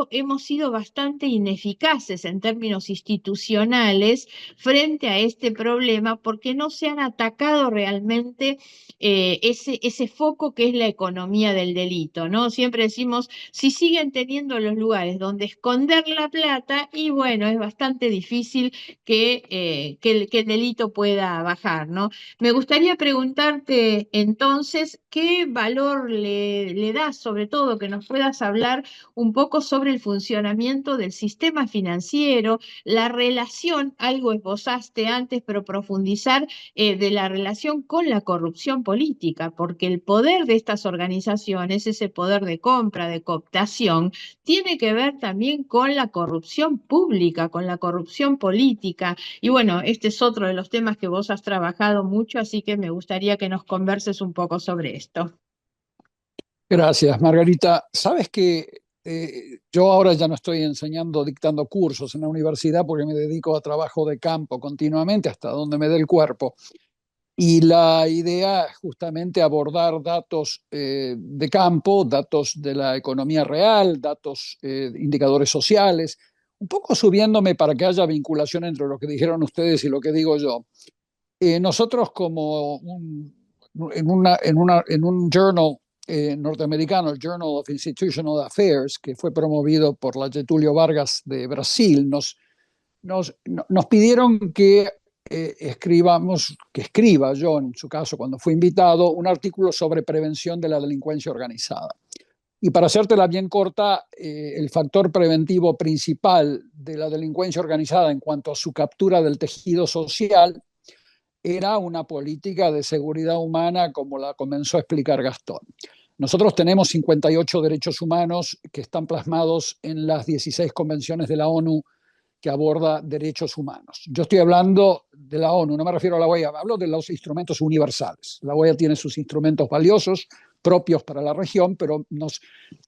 hemos sido bastante ineficaces en términos institucionales frente a este problema porque no se han atacado realmente ese foco que es la economía del delito, ¿no? Siempre decimos, si siguen teniendo los lugares donde esconder la plata, y bueno, es bastante difícil que el delito pueda bajar, ¿no? Me gustaría preguntarte entonces, ¿qué valor le das, sobre todo, que nos puedas hablar un poco sobre el funcionamiento del sistema financiero, la relación, algo esbozaste antes, pero profundizar de la relación con la corrupción política, porque el poder de estas organizaciones, ese poder de compra, de cooptación, tiene que ver también con la corrupción pública, con la corrupción política. Y bueno, este es otro de los temas que vos has trabajado mucho, así que me gustaría que nos converses un poco sobre esto. Gracias, Margarita. Sabes que yo ahora ya no estoy enseñando, dictando cursos en la universidad porque me dedico a trabajo de campo continuamente hasta donde me dé el cuerpo. Y la idea es justamente abordar datos de campo, datos de la economía real, datos, indicadores sociales, un poco subiéndome para que haya vinculación entre lo que dijeron ustedes y lo que digo yo. Nosotros en un journal norteamericano, el Journal of Institutional Affairs, que fue promovido por la Getúlio Vargas de Brasil, nos pidieron que escriba yo, en su caso, cuando fui invitado, un artículo sobre prevención de la delincuencia organizada. Y para hacértela bien corta, el factor preventivo principal de la delincuencia organizada en cuanto a su captura del tejido social era una política de seguridad humana como la comenzó a explicar Gastón. Nosotros tenemos 58 derechos humanos que están plasmados en las 16 convenciones de la ONU que aborda derechos humanos. Yo estoy hablando de la ONU, no me refiero a la OEA, hablo de los instrumentos universales. La OEA tiene sus instrumentos valiosos, propios para la región, pero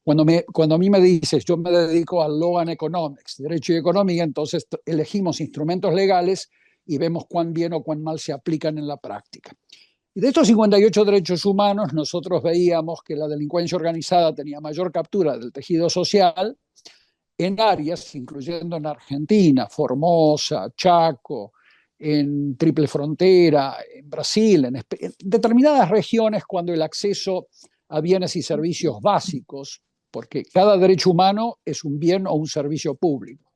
cuando a mí me dices, yo me dedico al Law and Economics, Derecho y Economía, entonces elegimos instrumentos legales y vemos cuán bien o cuán mal se aplican en la práctica. Y de estos 58 derechos humanos, nosotros veíamos que la delincuencia organizada tenía mayor captura del tejido social en áreas, incluyendo en Argentina, Formosa, Chaco, en Triple Frontera, en Brasil, en determinadas regiones cuando el acceso a bienes y servicios básicos, porque cada derecho humano es un bien o un servicio público.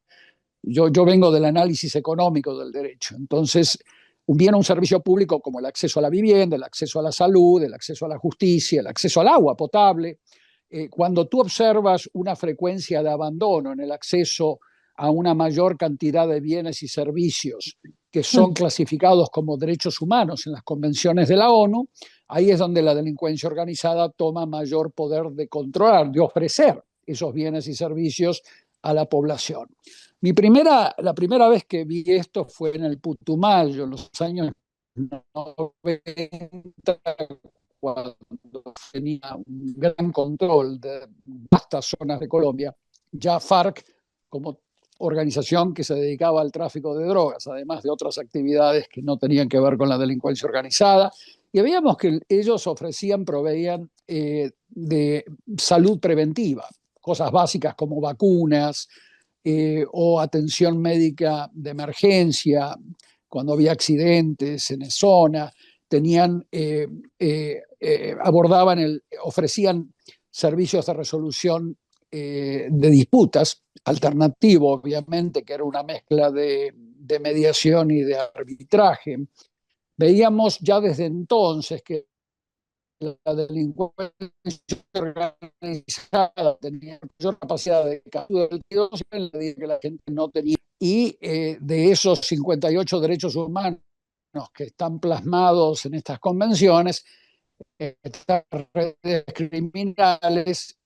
Yo vengo del análisis económico del derecho, entonces un bien o un servicio público como el acceso a la vivienda, el acceso a la salud, el acceso a la justicia, el acceso al agua potable. Cuando tú observas una frecuencia de abandono en el acceso a una mayor cantidad de bienes y servicios que son clasificados como derechos humanos en las convenciones de la ONU, ahí es donde la delincuencia organizada toma mayor poder de controlar, de ofrecer esos bienes y servicios a la población. La primera vez que vi esto fue en el Putumayo, en los años 90, cuando tenía un gran control de vastas zonas de Colombia, ya FARC, como organización que se dedicaba al tráfico de drogas, además de otras actividades que no tenían que ver con la delincuencia organizada, y veíamos que ellos proveían de salud preventiva, cosas básicas como vacunas o atención médica de emergencia, cuando había accidentes en zona, ofrecían servicios de resolución de disputas, alternativo obviamente, que era una mezcla de mediación y de arbitraje. Veíamos ya desde entonces que la delincuencia organizada tenía mayor capacidad de captura del tejido social que la gente no tenía. Y de esos 58 derechos humanos que están plasmados en estas convenciones, estas redes criminales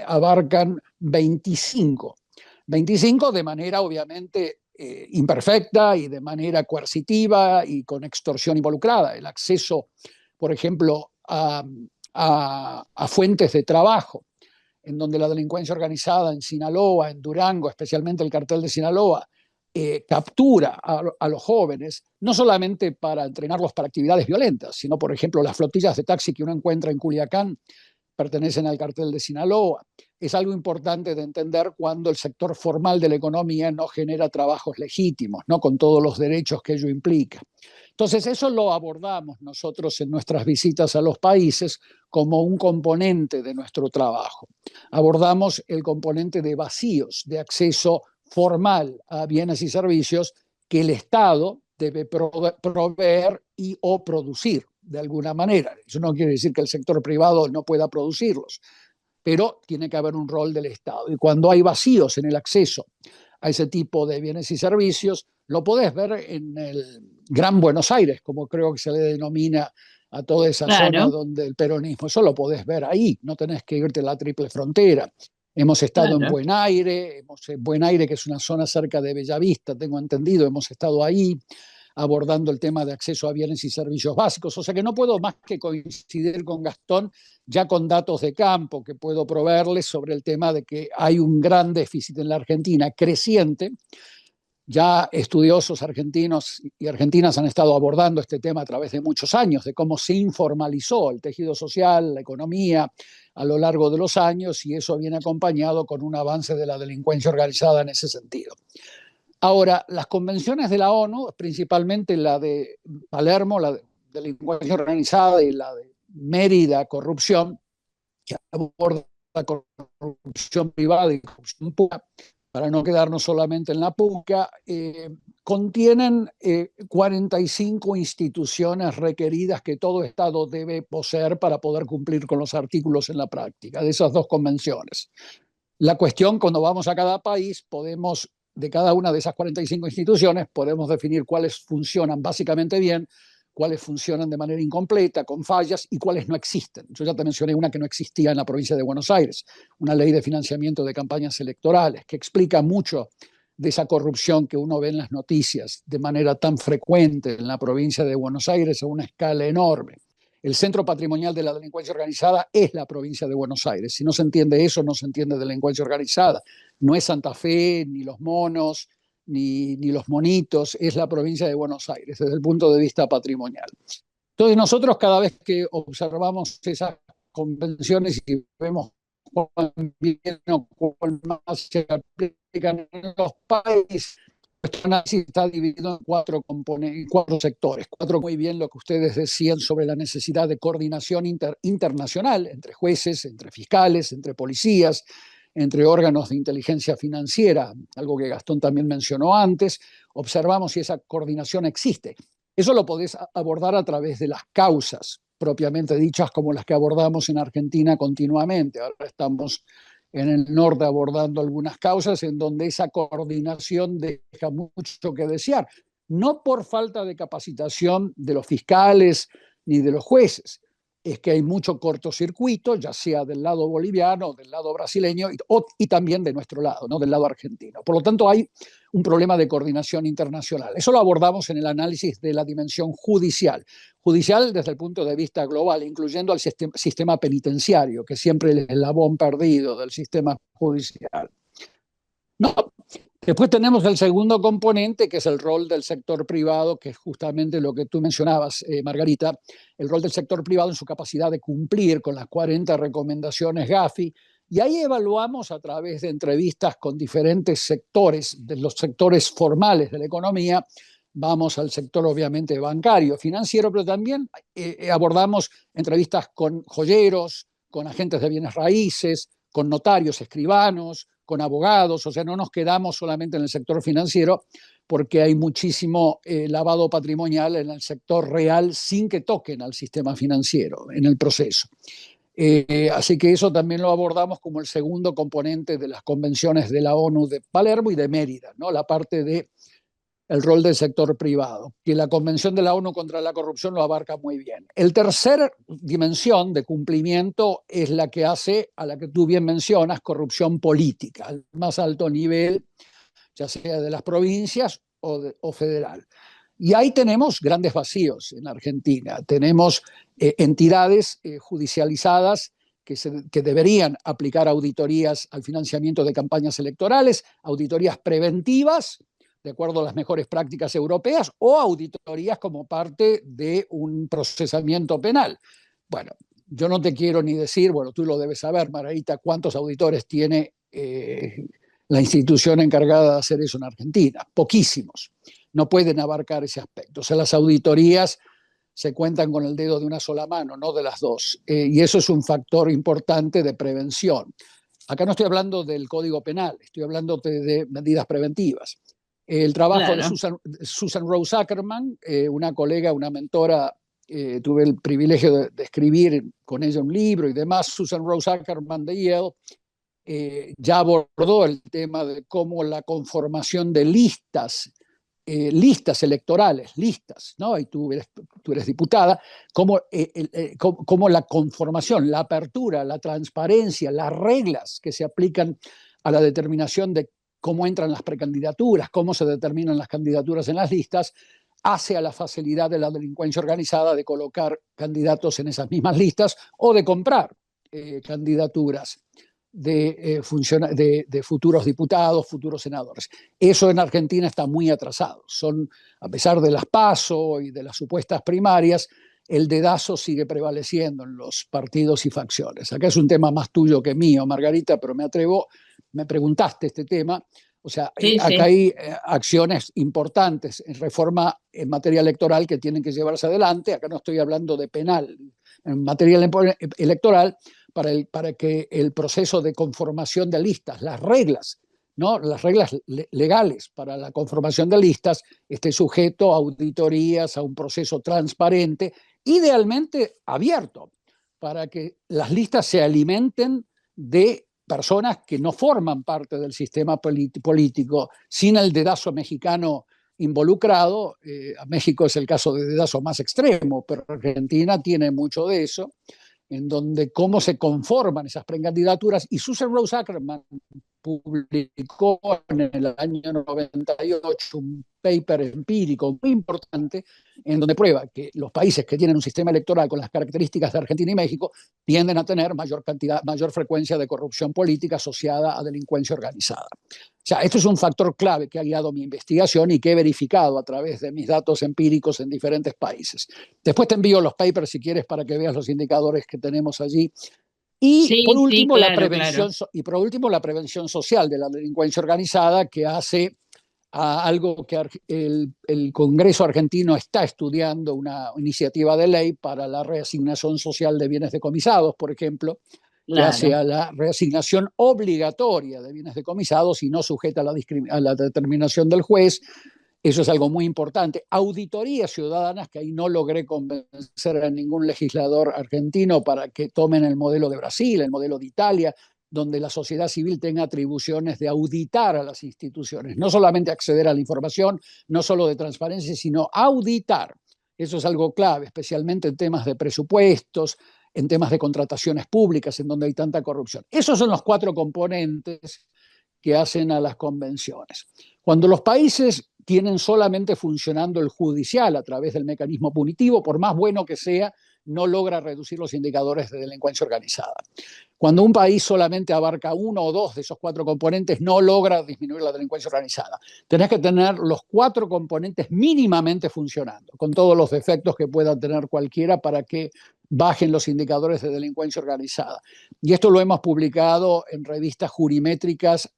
abarcan 25 de manera obviamente imperfecta y de manera coercitiva y con extorsión involucrada. El acceso, por ejemplo, a fuentes de trabajo, en donde la delincuencia organizada en Sinaloa, en Durango, especialmente el cartel de Sinaloa, captura a los jóvenes, no solamente para entrenarlos para actividades violentas, sino, por ejemplo, las flotillas de taxi que uno encuentra en Culiacán pertenecen al cartel de Sinaloa. Es algo importante de entender cuando el sector formal de la economía no genera trabajos legítimos, ¿no? Con todos los derechos que ello implica. Entonces, eso lo abordamos nosotros en nuestras visitas a los países como un componente de nuestro trabajo. Abordamos el componente de vacíos de acceso formal a bienes y servicios que el Estado debe proveer y o producir de alguna manera. Eso no quiere decir que el sector privado no pueda producirlos, pero tiene que haber un rol del Estado. Y cuando hay vacíos en el acceso a ese tipo de bienes y servicios, lo podés ver en el Gran Buenos Aires, como creo que se le denomina a toda esa zona donde el peronismo, eso lo podés ver ahí, no tenés que irte a la Triple Frontera. Hemos estado en Buen Aire, que es una zona cerca de Bellavista, tengo entendido, hemos estado ahí abordando el tema de acceso a bienes y servicios básicos. O sea que no puedo más que coincidir con Gastón, ya con datos de campo que puedo proveerles sobre el tema de que hay un gran déficit en la Argentina creciente. Ya estudiosos argentinos y argentinas han estado abordando este tema a través de muchos años, de cómo se informalizó el tejido social, la economía a lo largo de los años, y eso viene acompañado con un avance de la delincuencia organizada en ese sentido. Ahora, las convenciones de la ONU, principalmente la de Palermo, la de delincuencia organizada, y la de Mérida, corrupción, que aborda corrupción privada y corrupción pública, para no quedarnos solamente en la pública, contienen 45 instituciones requeridas que todo Estado debe poseer para poder cumplir con los artículos en la práctica de esas dos convenciones. La cuestión, cuando vamos a cada país, de cada una de esas 45 instituciones, podemos definir cuáles funcionan básicamente bien, cuáles funcionan de manera incompleta, con fallas, y cuáles no existen. Yo ya te mencioné una que no existía en la provincia de Buenos Aires, una ley de financiamiento de campañas electorales, que explica mucho de esa corrupción que uno ve en las noticias de manera tan frecuente en la provincia de Buenos Aires a una escala enorme. El centro patrimonial de la delincuencia organizada es la provincia de Buenos Aires. Si no se entiende eso, no se entiende delincuencia organizada. No es Santa Fe, ni Los Monos, ni Los Monitos, es la provincia de Buenos Aires desde el punto de vista patrimonial. Entonces nosotros cada vez que observamos esas convenciones y vemos cuál bien o cuál más se aplican en los países, nuestro análisis está dividido en cuatro sectores. Muy bien lo que ustedes decían sobre la necesidad de coordinación internacional entre jueces, entre fiscales, entre policías, entre órganos de inteligencia financiera, algo que Gastón también mencionó antes. Observamos si esa coordinación existe. Eso lo podés abordar a través de las causas propiamente dichas, como las que abordamos en Argentina continuamente. Ahora estamos en el norte abordando algunas causas en donde esa coordinación deja mucho que desear, no por falta de capacitación de los fiscales ni de los jueces, es que hay mucho cortocircuito, ya sea del lado boliviano, del lado brasileño y también de nuestro lado, ¿no? Del lado argentino. Por lo tanto, hay un problema de coordinación internacional. Eso lo abordamos en el análisis de la dimensión judicial. Judicial desde el punto de vista global, incluyendo al sistema penitenciario, que siempre es el eslabón perdido del sistema judicial. No. Después tenemos el segundo componente, que es el rol del sector privado, que es justamente lo que tú mencionabas, Margarita, el rol del sector privado en su capacidad de cumplir con las 40 recomendaciones Gafi. Y ahí evaluamos a través de entrevistas con diferentes sectores, de los sectores formales de la economía. Vamos al sector obviamente bancario, financiero, pero también abordamos entrevistas con joyeros, con agentes de bienes raíces, con notarios, escribanos, con abogados. O sea, no nos quedamos solamente en el sector financiero, porque hay muchísimo lavado patrimonial en el sector real sin que toquen al sistema financiero en el proceso. Así que eso también lo abordamos como el segundo componente de las convenciones de la ONU de Palermo y de Mérida, ¿no? La parte de el rol del sector privado, que la Convención de la ONU contra la Corrupción lo abarca muy bien. El tercer dimensión de cumplimiento es la que hace, a la que tú bien mencionas, corrupción política, al más alto nivel, ya sea de las provincias o federal. Y ahí tenemos grandes vacíos en Argentina. Tenemos entidades judicializadas que deberían aplicar auditorías al financiamiento de campañas electorales, auditorías preventivas, de acuerdo a las mejores prácticas europeas, o auditorías como parte de un procesamiento penal. Bueno, yo no te quiero ni decir, bueno, tú lo debes saber, Margarita, cuántos auditores tiene la institución encargada de hacer eso en Argentina. Poquísimos. No pueden abarcar ese aspecto. O sea, las auditorías se cuentan con el dedo de una sola mano, no de las dos. Y eso es un factor importante de prevención. Acá no estoy hablando del Código Penal, estoy hablando de medidas preventivas. El trabajo de Susan Rose Ackerman, una colega, una mentora, tuve el privilegio de escribir con ella un libro y demás. Susan Rose Ackerman de Yale ya abordó el tema de cómo la conformación de listas electorales, ¿no? Y tú eres diputada, cómo la conformación, la apertura, la transparencia, las reglas que se aplican a la determinación de cómo entran las precandidaturas, cómo se determinan las candidaturas en las listas, hace a la facilidad de la delincuencia organizada de colocar candidatos en esas mismas listas o de comprar candidaturas de futuros diputados, futuros senadores. Eso en Argentina está muy atrasado. A pesar de las PASO y de las supuestas primarias, el dedazo sigue prevaleciendo en los partidos y facciones. Acá es un tema más tuyo que mío, Margarita, pero me preguntaste este tema. O sea, sí, acá hay acciones importantes en reforma en materia electoral que tienen que llevarse adelante. Acá no estoy hablando de penal. En materia electoral, para que el proceso de conformación de listas, las reglas ¿no? Las reglas legales para la conformación de listas esté sujeto a auditorías, a un proceso transparente, idealmente abierto, para que las listas se alimenten de personas que no forman parte del sistema político, sin el dedazo mexicano involucrado. México es el caso de dedazo más extremo, pero Argentina tiene mucho de eso, en donde cómo se conforman esas precandidaturas. Y Susan Rose Ackerman publicó en el año 98 un paper empírico muy importante en donde prueba que los países que tienen un sistema electoral con las características de Argentina y México tienden a tener mayor frecuencia de corrupción política asociada a delincuencia organizada. O sea, esto es un factor clave que ha guiado mi investigación y que he verificado a través de mis datos empíricos en diferentes países. Después te envío los papers si quieres para que veas los indicadores que tenemos allí. Y por Sí, sí, último, claro, claro. la prevención social de la delincuencia organizada, que hace a algo que el Congreso argentino está estudiando, una iniciativa de ley para la reasignación social de bienes decomisados, por ejemplo, que hace Claro. a la reasignación obligatoria de bienes decomisados y no sujeta a la determinación del juez. Eso es algo muy importante. Auditorías ciudadanas, que ahí no logré convencer a ningún legislador argentino para que tomen el modelo de Brasil, el modelo de Italia, donde la sociedad civil tenga atribuciones de auditar a las instituciones, no solamente acceder a la información, no solo de transparencia, sino auditar. Eso es algo clave, especialmente en temas de presupuestos, en temas de contrataciones públicas, en donde hay tanta corrupción. Esos son los 4 componentes que hacen a las convenciones. Cuando los países tienen solamente funcionando el judicial a través del mecanismo punitivo, por más bueno que sea, no logra reducir los indicadores de delincuencia organizada. Cuando un país solamente abarca 1 o 2 de esos 4 componentes, no logra disminuir la delincuencia organizada. Tenés que tener los 4 componentes mínimamente funcionando, con todos los defectos que pueda tener cualquiera para que bajen los indicadores de delincuencia organizada. Y esto lo hemos publicado en revistas jurimétricas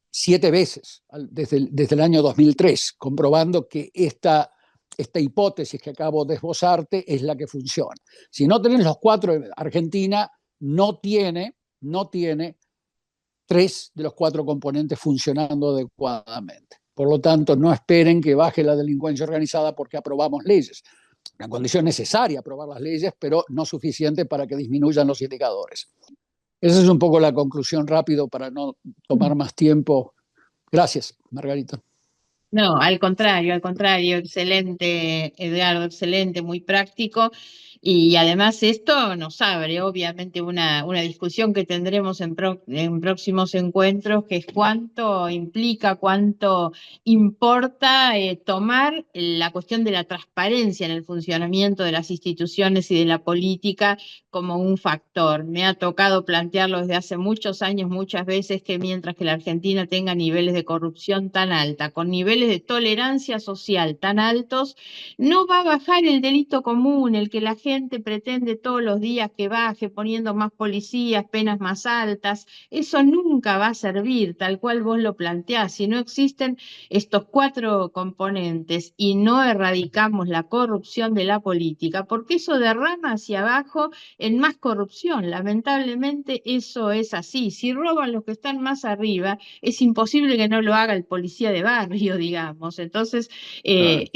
7 veces desde el año 2003, comprobando que esta hipótesis que acabo de esbozarte es la que funciona. Si no tenés los 4, Argentina no tiene 3 de los 4 componentes funcionando adecuadamente. Por lo tanto, no esperen que baje la delincuencia organizada porque aprobamos leyes. Una condición necesaria aprobar las leyes, pero no suficiente para que disminuyan los indicadores. Esa es un poco la conclusión rápido para no tomar más tiempo. Gracias, Margarita. No, al contrario, excelente, Edgardo, excelente, muy práctico. Y además esto nos abre obviamente una discusión que tendremos en próximos encuentros, que es cuánto implica, cuánto importa tomar la cuestión de la transparencia en el funcionamiento de las instituciones y de la política como un factor. Me ha tocado plantearlo desde hace muchos años, muchas veces, que mientras que la Argentina tenga niveles de corrupción tan alta, con niveles de tolerancia social tan altos, no va a bajar el delito común, el que la gente pretende todos los días que baje, poniendo más policías, penas más altas. Eso nunca va a servir, tal cual vos lo planteás. Si no existen estos 4 componentes y no erradicamos la corrupción de la política, porque eso derrama hacia abajo en más corrupción. Lamentablemente eso es así. Si roban los que están más arriba, es imposible que no lo haga el policía de barrio, digamos. Entonces,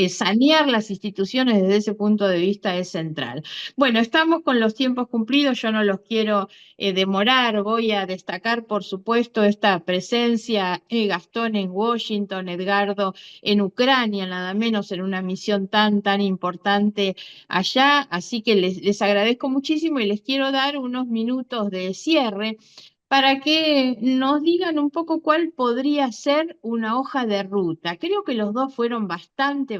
sanear las instituciones desde ese punto de vista es central. Bueno, estamos con los tiempos cumplidos, yo no los quiero demorar. Voy a destacar, por supuesto, esta presencia, Gastón en Washington, Edgardo en Ucrania, nada menos en una misión tan, tan importante allá, así que les agradezco muchísimo y les quiero dar unos minutos de cierre para que nos digan un poco cuál podría ser una hoja de ruta. Creo que los dos fueron bastante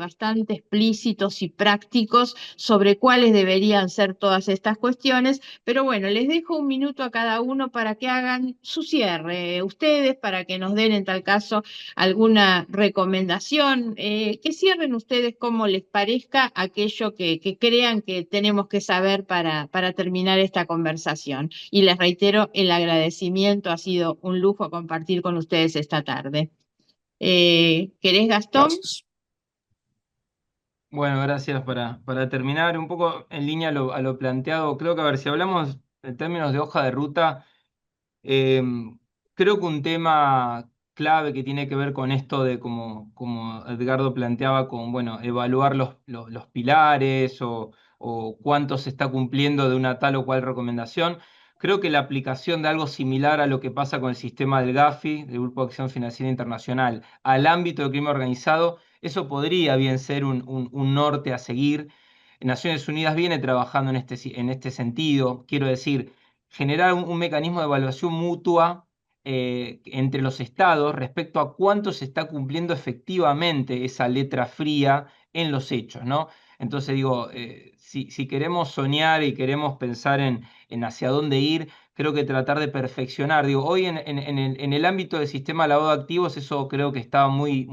explícitos y prácticos sobre cuáles deberían ser todas estas cuestiones, pero bueno, les dejo un minuto a cada uno para que hagan su cierre, ustedes, para que nos den en tal caso alguna recomendación, que cierren ustedes como les parezca aquello que crean que tenemos que saber para terminar esta conversación. Y les reitero el agradecimiento, ha sido un lujo compartir con ustedes esta tarde. ¿Querés, Gastón? Gracias. Bueno, gracias. Para terminar, un poco en línea a lo planteado, creo que, a ver, si hablamos en términos de hoja de ruta, creo que un tema clave que tiene que ver con esto de, como Edgardo planteaba, con, bueno, evaluar los pilares o cuánto se está cumpliendo de una tal o cual recomendación. Creo que la aplicación de algo similar a lo que pasa con el sistema del GAFI, del Grupo de Acción Financiera Internacional, al ámbito del crimen organizado, eso podría bien ser un norte a seguir. Naciones Unidas viene trabajando en este sentido, quiero decir, generar un mecanismo de evaluación mutua entre los estados respecto a cuánto se está cumpliendo efectivamente esa letra fría en los hechos, ¿no? Entonces digo, si queremos soñar y queremos pensar en hacia dónde ir, creo que tratar de perfeccionar. Digo, hoy en el ámbito del sistema de lavado de activos eso creo que está muy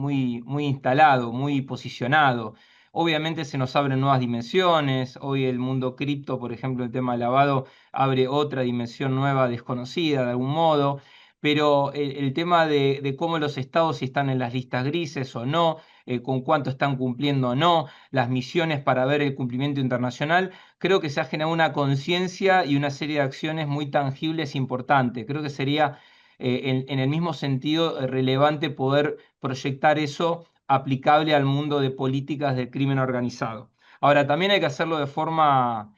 instalado, muy posicionado. Obviamente se nos abren nuevas dimensiones. Hoy el mundo cripto, por ejemplo, el tema del lavado abre otra dimensión nueva, desconocida de algún modo. Pero el tema de cómo los estados, si están en las listas grises o no, con cuánto están cumpliendo o no, las misiones para ver el cumplimiento internacional, creo que se ha generado una conciencia y una serie de acciones muy tangibles e importantes. Creo que sería en el mismo sentido relevante poder proyectar eso aplicable al mundo de políticas del crimen organizado. Ahora, también hay que hacerlo de forma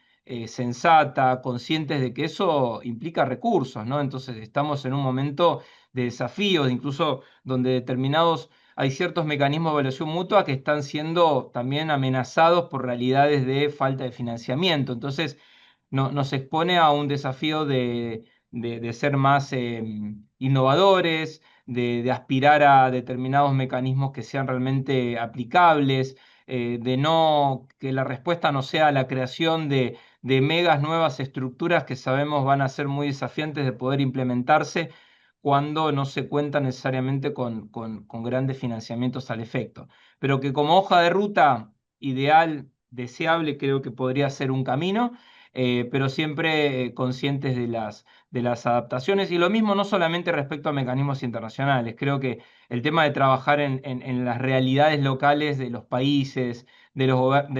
sensata, conscientes de que eso implica recursos, ¿no? Entonces estamos en un momento de desafíos, incluso donde hay ciertos mecanismos de evaluación mutua que están siendo también amenazados por realidades de falta de financiamiento. Entonces, nos expone a un desafío de ser más innovadores, de aspirar a determinados mecanismos que sean realmente aplicables, de no que la respuesta no sea la creación de megas nuevas estructuras que sabemos van a ser muy desafiantes de poder implementarse cuando no se cuenta necesariamente con grandes financiamientos al efecto. Pero que como hoja de ruta ideal, deseable, creo que podría ser un camino, pero siempre conscientes de las adaptaciones. Y lo mismo no solamente respecto a mecanismos internacionales. Creo que el tema de trabajar en las realidades locales de los países, de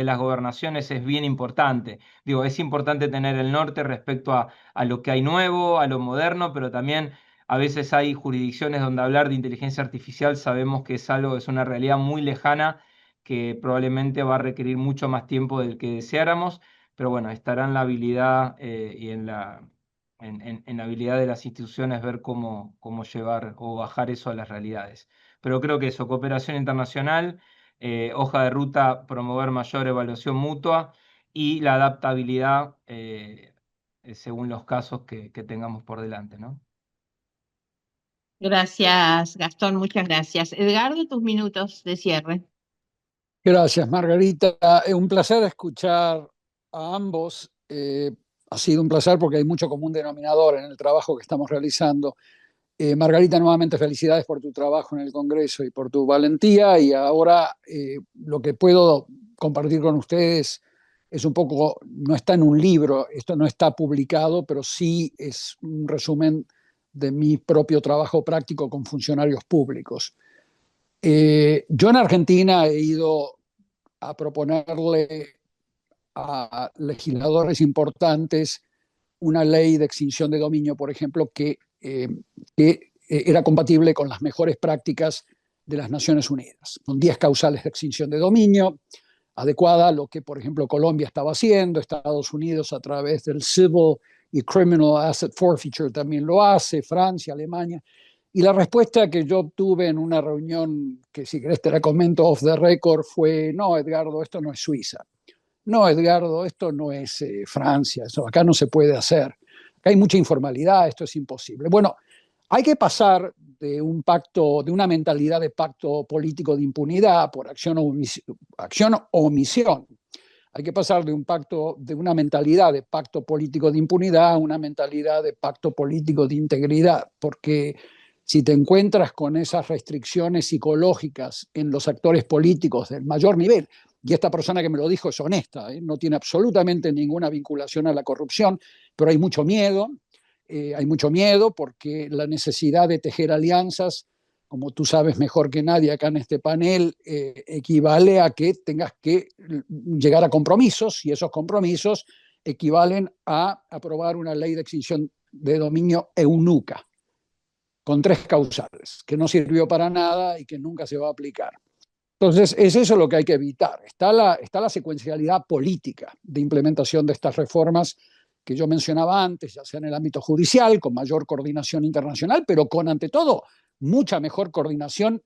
las gobernaciones es bien importante. Digo, es importante tener el norte respecto a lo que hay nuevo, a lo moderno, pero también a veces hay jurisdicciones donde hablar de inteligencia artificial sabemos que es una realidad muy lejana que probablemente va a requerir mucho más tiempo del que deseáramos, pero bueno, estará en la habilidad y en la habilidad de las instituciones ver cómo llevar o bajar eso a las realidades. Pero creo que eso, cooperación internacional, hoja de ruta, promover mayor evaluación mutua y la adaptabilidad según los casos que tengamos por delante, ¿no? Gracias, Gastón, muchas gracias. Edgardo, tus minutos de cierre. Gracias, Margarita. Es un placer escuchar a ambos. Ha sido un placer porque hay mucho común denominador en el trabajo que estamos realizando. Margarita, nuevamente felicidades por tu trabajo en el Congreso y por tu valentía. Y ahora lo que puedo compartir con ustedes es un poco, no está en un libro, esto no está publicado, pero sí es un resumen de mi propio trabajo práctico con funcionarios públicos. Yo en Argentina he ido a proponerle a legisladores importantes una ley de extinción de dominio, por ejemplo, que era compatible con las mejores prácticas de las Naciones Unidas, con 10 causales de extinción de dominio, adecuada a lo que, por ejemplo, Colombia estaba haciendo, Estados Unidos a través del Civil y Criminal Asset Forfeiture también lo hace, Francia, Alemania. Y la respuesta que yo obtuve en una reunión, que si querés te la comento off the record, fue: no, Edgardo, esto no es Suiza. No, Edgardo, esto no es Francia, eso acá no se puede hacer. Acá hay mucha informalidad, esto es imposible. Bueno, hay que pasar de un pacto, de una mentalidad de pacto político de impunidad por acción o omisión. Hay que pasar de un pacto, de una mentalidad de pacto político de impunidad a una mentalidad de pacto político de integridad, porque si te encuentras con esas restricciones psicológicas en los actores políticos del mayor nivel, y esta persona que me lo dijo es honesta, no tiene absolutamente ninguna vinculación a la corrupción, pero hay mucho miedo porque la necesidad de tejer alianzas, como tú sabes mejor que nadie acá en este panel, equivale a que tengas que llegar a compromisos, y esos compromisos equivalen a aprobar una ley de extinción de dominio eunuca, con 3 causales, que no sirvió para nada y que nunca se va a aplicar. Entonces, es eso lo que hay que evitar. Está la secuencialidad política de implementación de estas reformas que yo mencionaba antes, ya sea en el ámbito judicial, con mayor coordinación internacional, pero con, ante todo, mucha mejor coordinación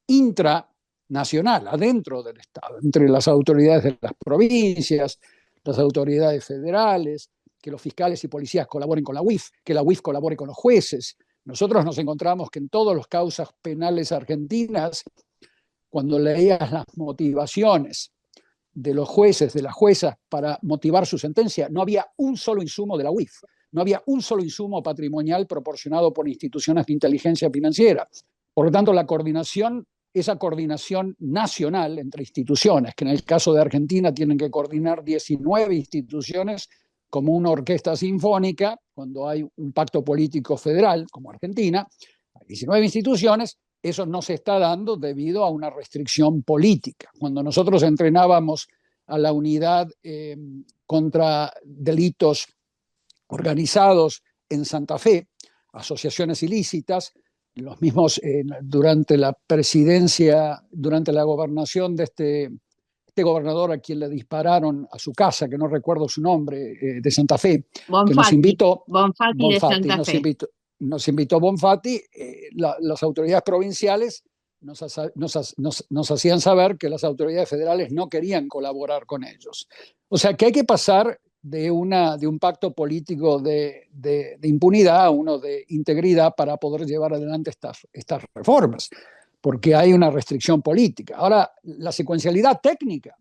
intranacional, adentro del Estado, entre las autoridades de las provincias, las autoridades federales, que los fiscales y policías colaboren con la UIF, que la UIF colabore con los jueces. Nosotros nos encontramos que en todas las causas penales argentinas, cuando leías las motivaciones de los jueces, de las juezas para motivar su sentencia, no había un solo insumo de la UIF, no había un solo insumo patrimonial proporcionado por instituciones de inteligencia financiera. Por lo tanto, la coordinación, esa coordinación nacional entre instituciones, que en el caso de Argentina tienen que coordinar 19 instituciones como una orquesta sinfónica, cuando hay un pacto político federal, como Argentina, hay 19 instituciones. Eso no se está dando debido a una restricción política. Cuando nosotros entrenábamos a la unidad contra delitos organizados en Santa Fe, asociaciones ilícitas, los mismos durante la presidencia, durante la gobernación de este gobernador a quien le dispararon a su casa, que no recuerdo su nombre, de Santa Fe, que nos invitó, Bonfatti de Santa Fe. Nos invitó Bonfatti, las autoridades provinciales nos hacían saber que las autoridades federales no querían colaborar con ellos. O sea que hay que pasar de un pacto político de impunidad a uno de integridad para poder llevar adelante estas reformas, porque hay una restricción política. Ahora, la secuencialidad técnica,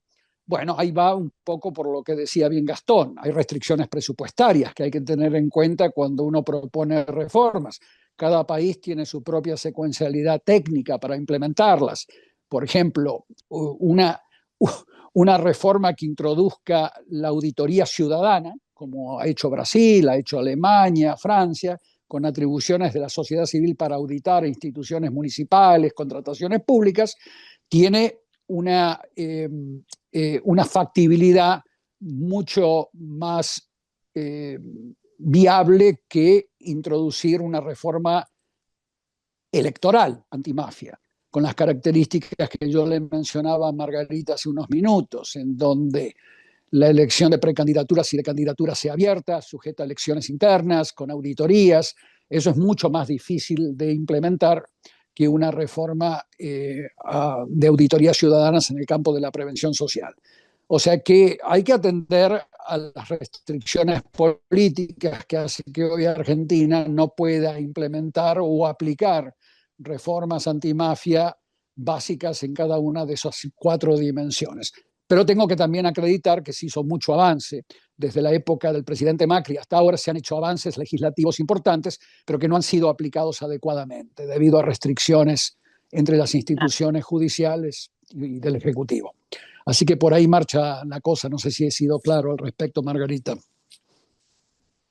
bueno, ahí va un poco por lo que decía bien Gastón. Hay restricciones presupuestarias que hay que tener en cuenta cuando uno propone reformas. Cada país tiene su propia secuencialidad técnica para implementarlas. Por ejemplo, una reforma que introduzca la auditoría ciudadana, como ha hecho Brasil, ha hecho Alemania, Francia, con atribuciones de la sociedad civil para auditar instituciones municipales, contrataciones públicas, tiene una factibilidad mucho más viable que introducir una reforma electoral antimafia, con las características que yo le mencionaba a Margarita hace unos minutos, en donde la elección de precandidaturas y de candidaturas sea abierta, sujeta a elecciones internas, con auditorías. Eso es mucho más difícil de implementar que una reforma de auditorías ciudadanas en el campo de la prevención social. O sea que hay que atender a las restricciones políticas que hacen que hoy Argentina no pueda implementar o aplicar reformas antimafia básicas en cada una de esas 4 dimensiones. Pero tengo que también acreditar que se hizo mucho avance. Desde la época del presidente Macri hasta ahora se han hecho avances legislativos importantes, pero que no han sido aplicados adecuadamente debido a restricciones entre las instituciones judiciales y del Ejecutivo. Así que por ahí marcha la cosa. No sé si he sido claro al respecto, Margarita.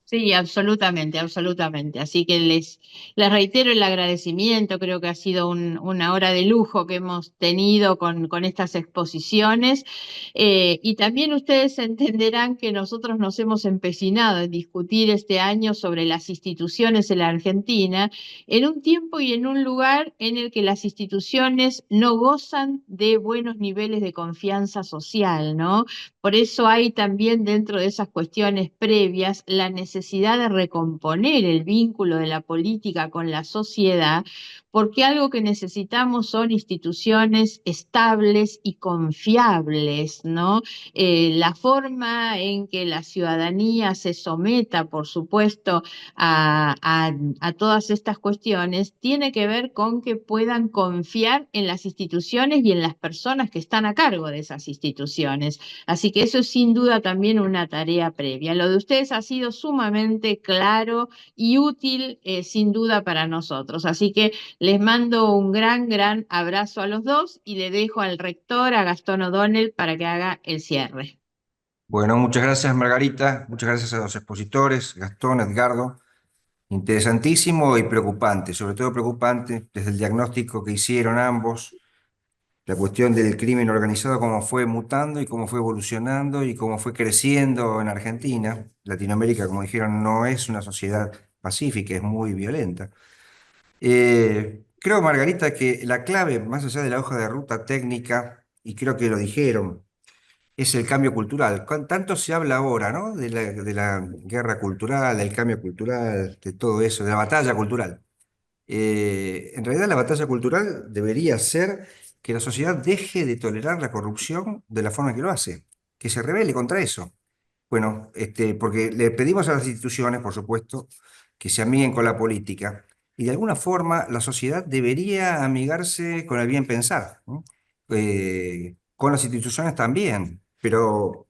Sí, absolutamente, absolutamente. Así que les reitero el agradecimiento. Creo que ha sido una hora de lujo que hemos tenido con estas exposiciones. Y también ustedes entenderán que nosotros nos hemos empecinado en discutir este año sobre las instituciones en la Argentina, en un tiempo y en un lugar en el que las instituciones no gozan de buenos niveles de confianza social, ¿no? Por eso hay también dentro de esas cuestiones previas la necesidad de recomponer el vínculo de la política con la sociedad, porque algo que necesitamos son instituciones estables y confiables, ¿no? La forma en que la ciudadanía se someta, por supuesto, a todas estas cuestiones tiene que ver con que puedan confiar en las instituciones y en las personas que están a cargo de esas instituciones. Así que eso es sin duda también una tarea previa. Lo de ustedes ha sido sumamente claro y útil, sin duda, para nosotros. Así que les mando un gran, gran abrazo a los dos y le dejo al rector, a Gastón O'Donnell, para que haga el cierre. Bueno, muchas gracias Margarita, muchas gracias a los expositores, Gastón, Edgardo. Interesantísimo y preocupante, sobre todo preocupante desde el diagnóstico que hicieron ambos, la cuestión del crimen organizado, cómo fue mutando y cómo fue evolucionando y cómo fue creciendo en Argentina. Latinoamérica, como dijeron, no es una sociedad pacífica, es muy violenta. Creo, Margarita, que la clave, más allá de la hoja de ruta técnica, y creo que lo dijeron, es el cambio cultural. Tanto se habla ahora, ¿no? De la guerra cultural, del cambio cultural, de todo eso, de la batalla cultural. En realidad la batalla cultural debería ser que la sociedad deje de tolerar la corrupción de la forma que lo hace, que se rebele contra eso. Bueno, porque le pedimos a las instituciones, por supuesto, que se amiguen con la política y de alguna forma la sociedad debería amigarse con el bien pensar, ¿no? Con las instituciones también, pero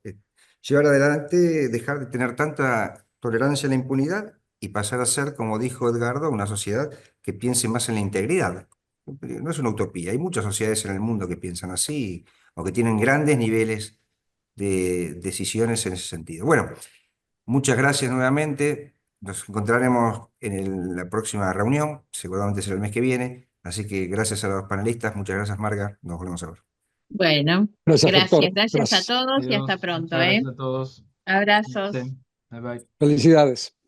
llevar adelante, dejar de tener tanta tolerancia a la impunidad y pasar a ser, como dijo Edgardo, una sociedad que piense más en la integridad. No es una utopía, hay muchas sociedades en el mundo que piensan así o que tienen grandes niveles de decisiones en ese sentido. Bueno, muchas gracias nuevamente. Nos encontraremos en la próxima reunión, seguramente será el mes que viene. Así que gracias a los panelistas, muchas gracias, Marga. Nos volvemos a ver. Bueno, Gracias, gracias, doctor. gracias a Gracias. todos y hasta Adiós, pronto, muchas ¿eh? gracias a todos. Abrazos. Bye bye. Felicidades.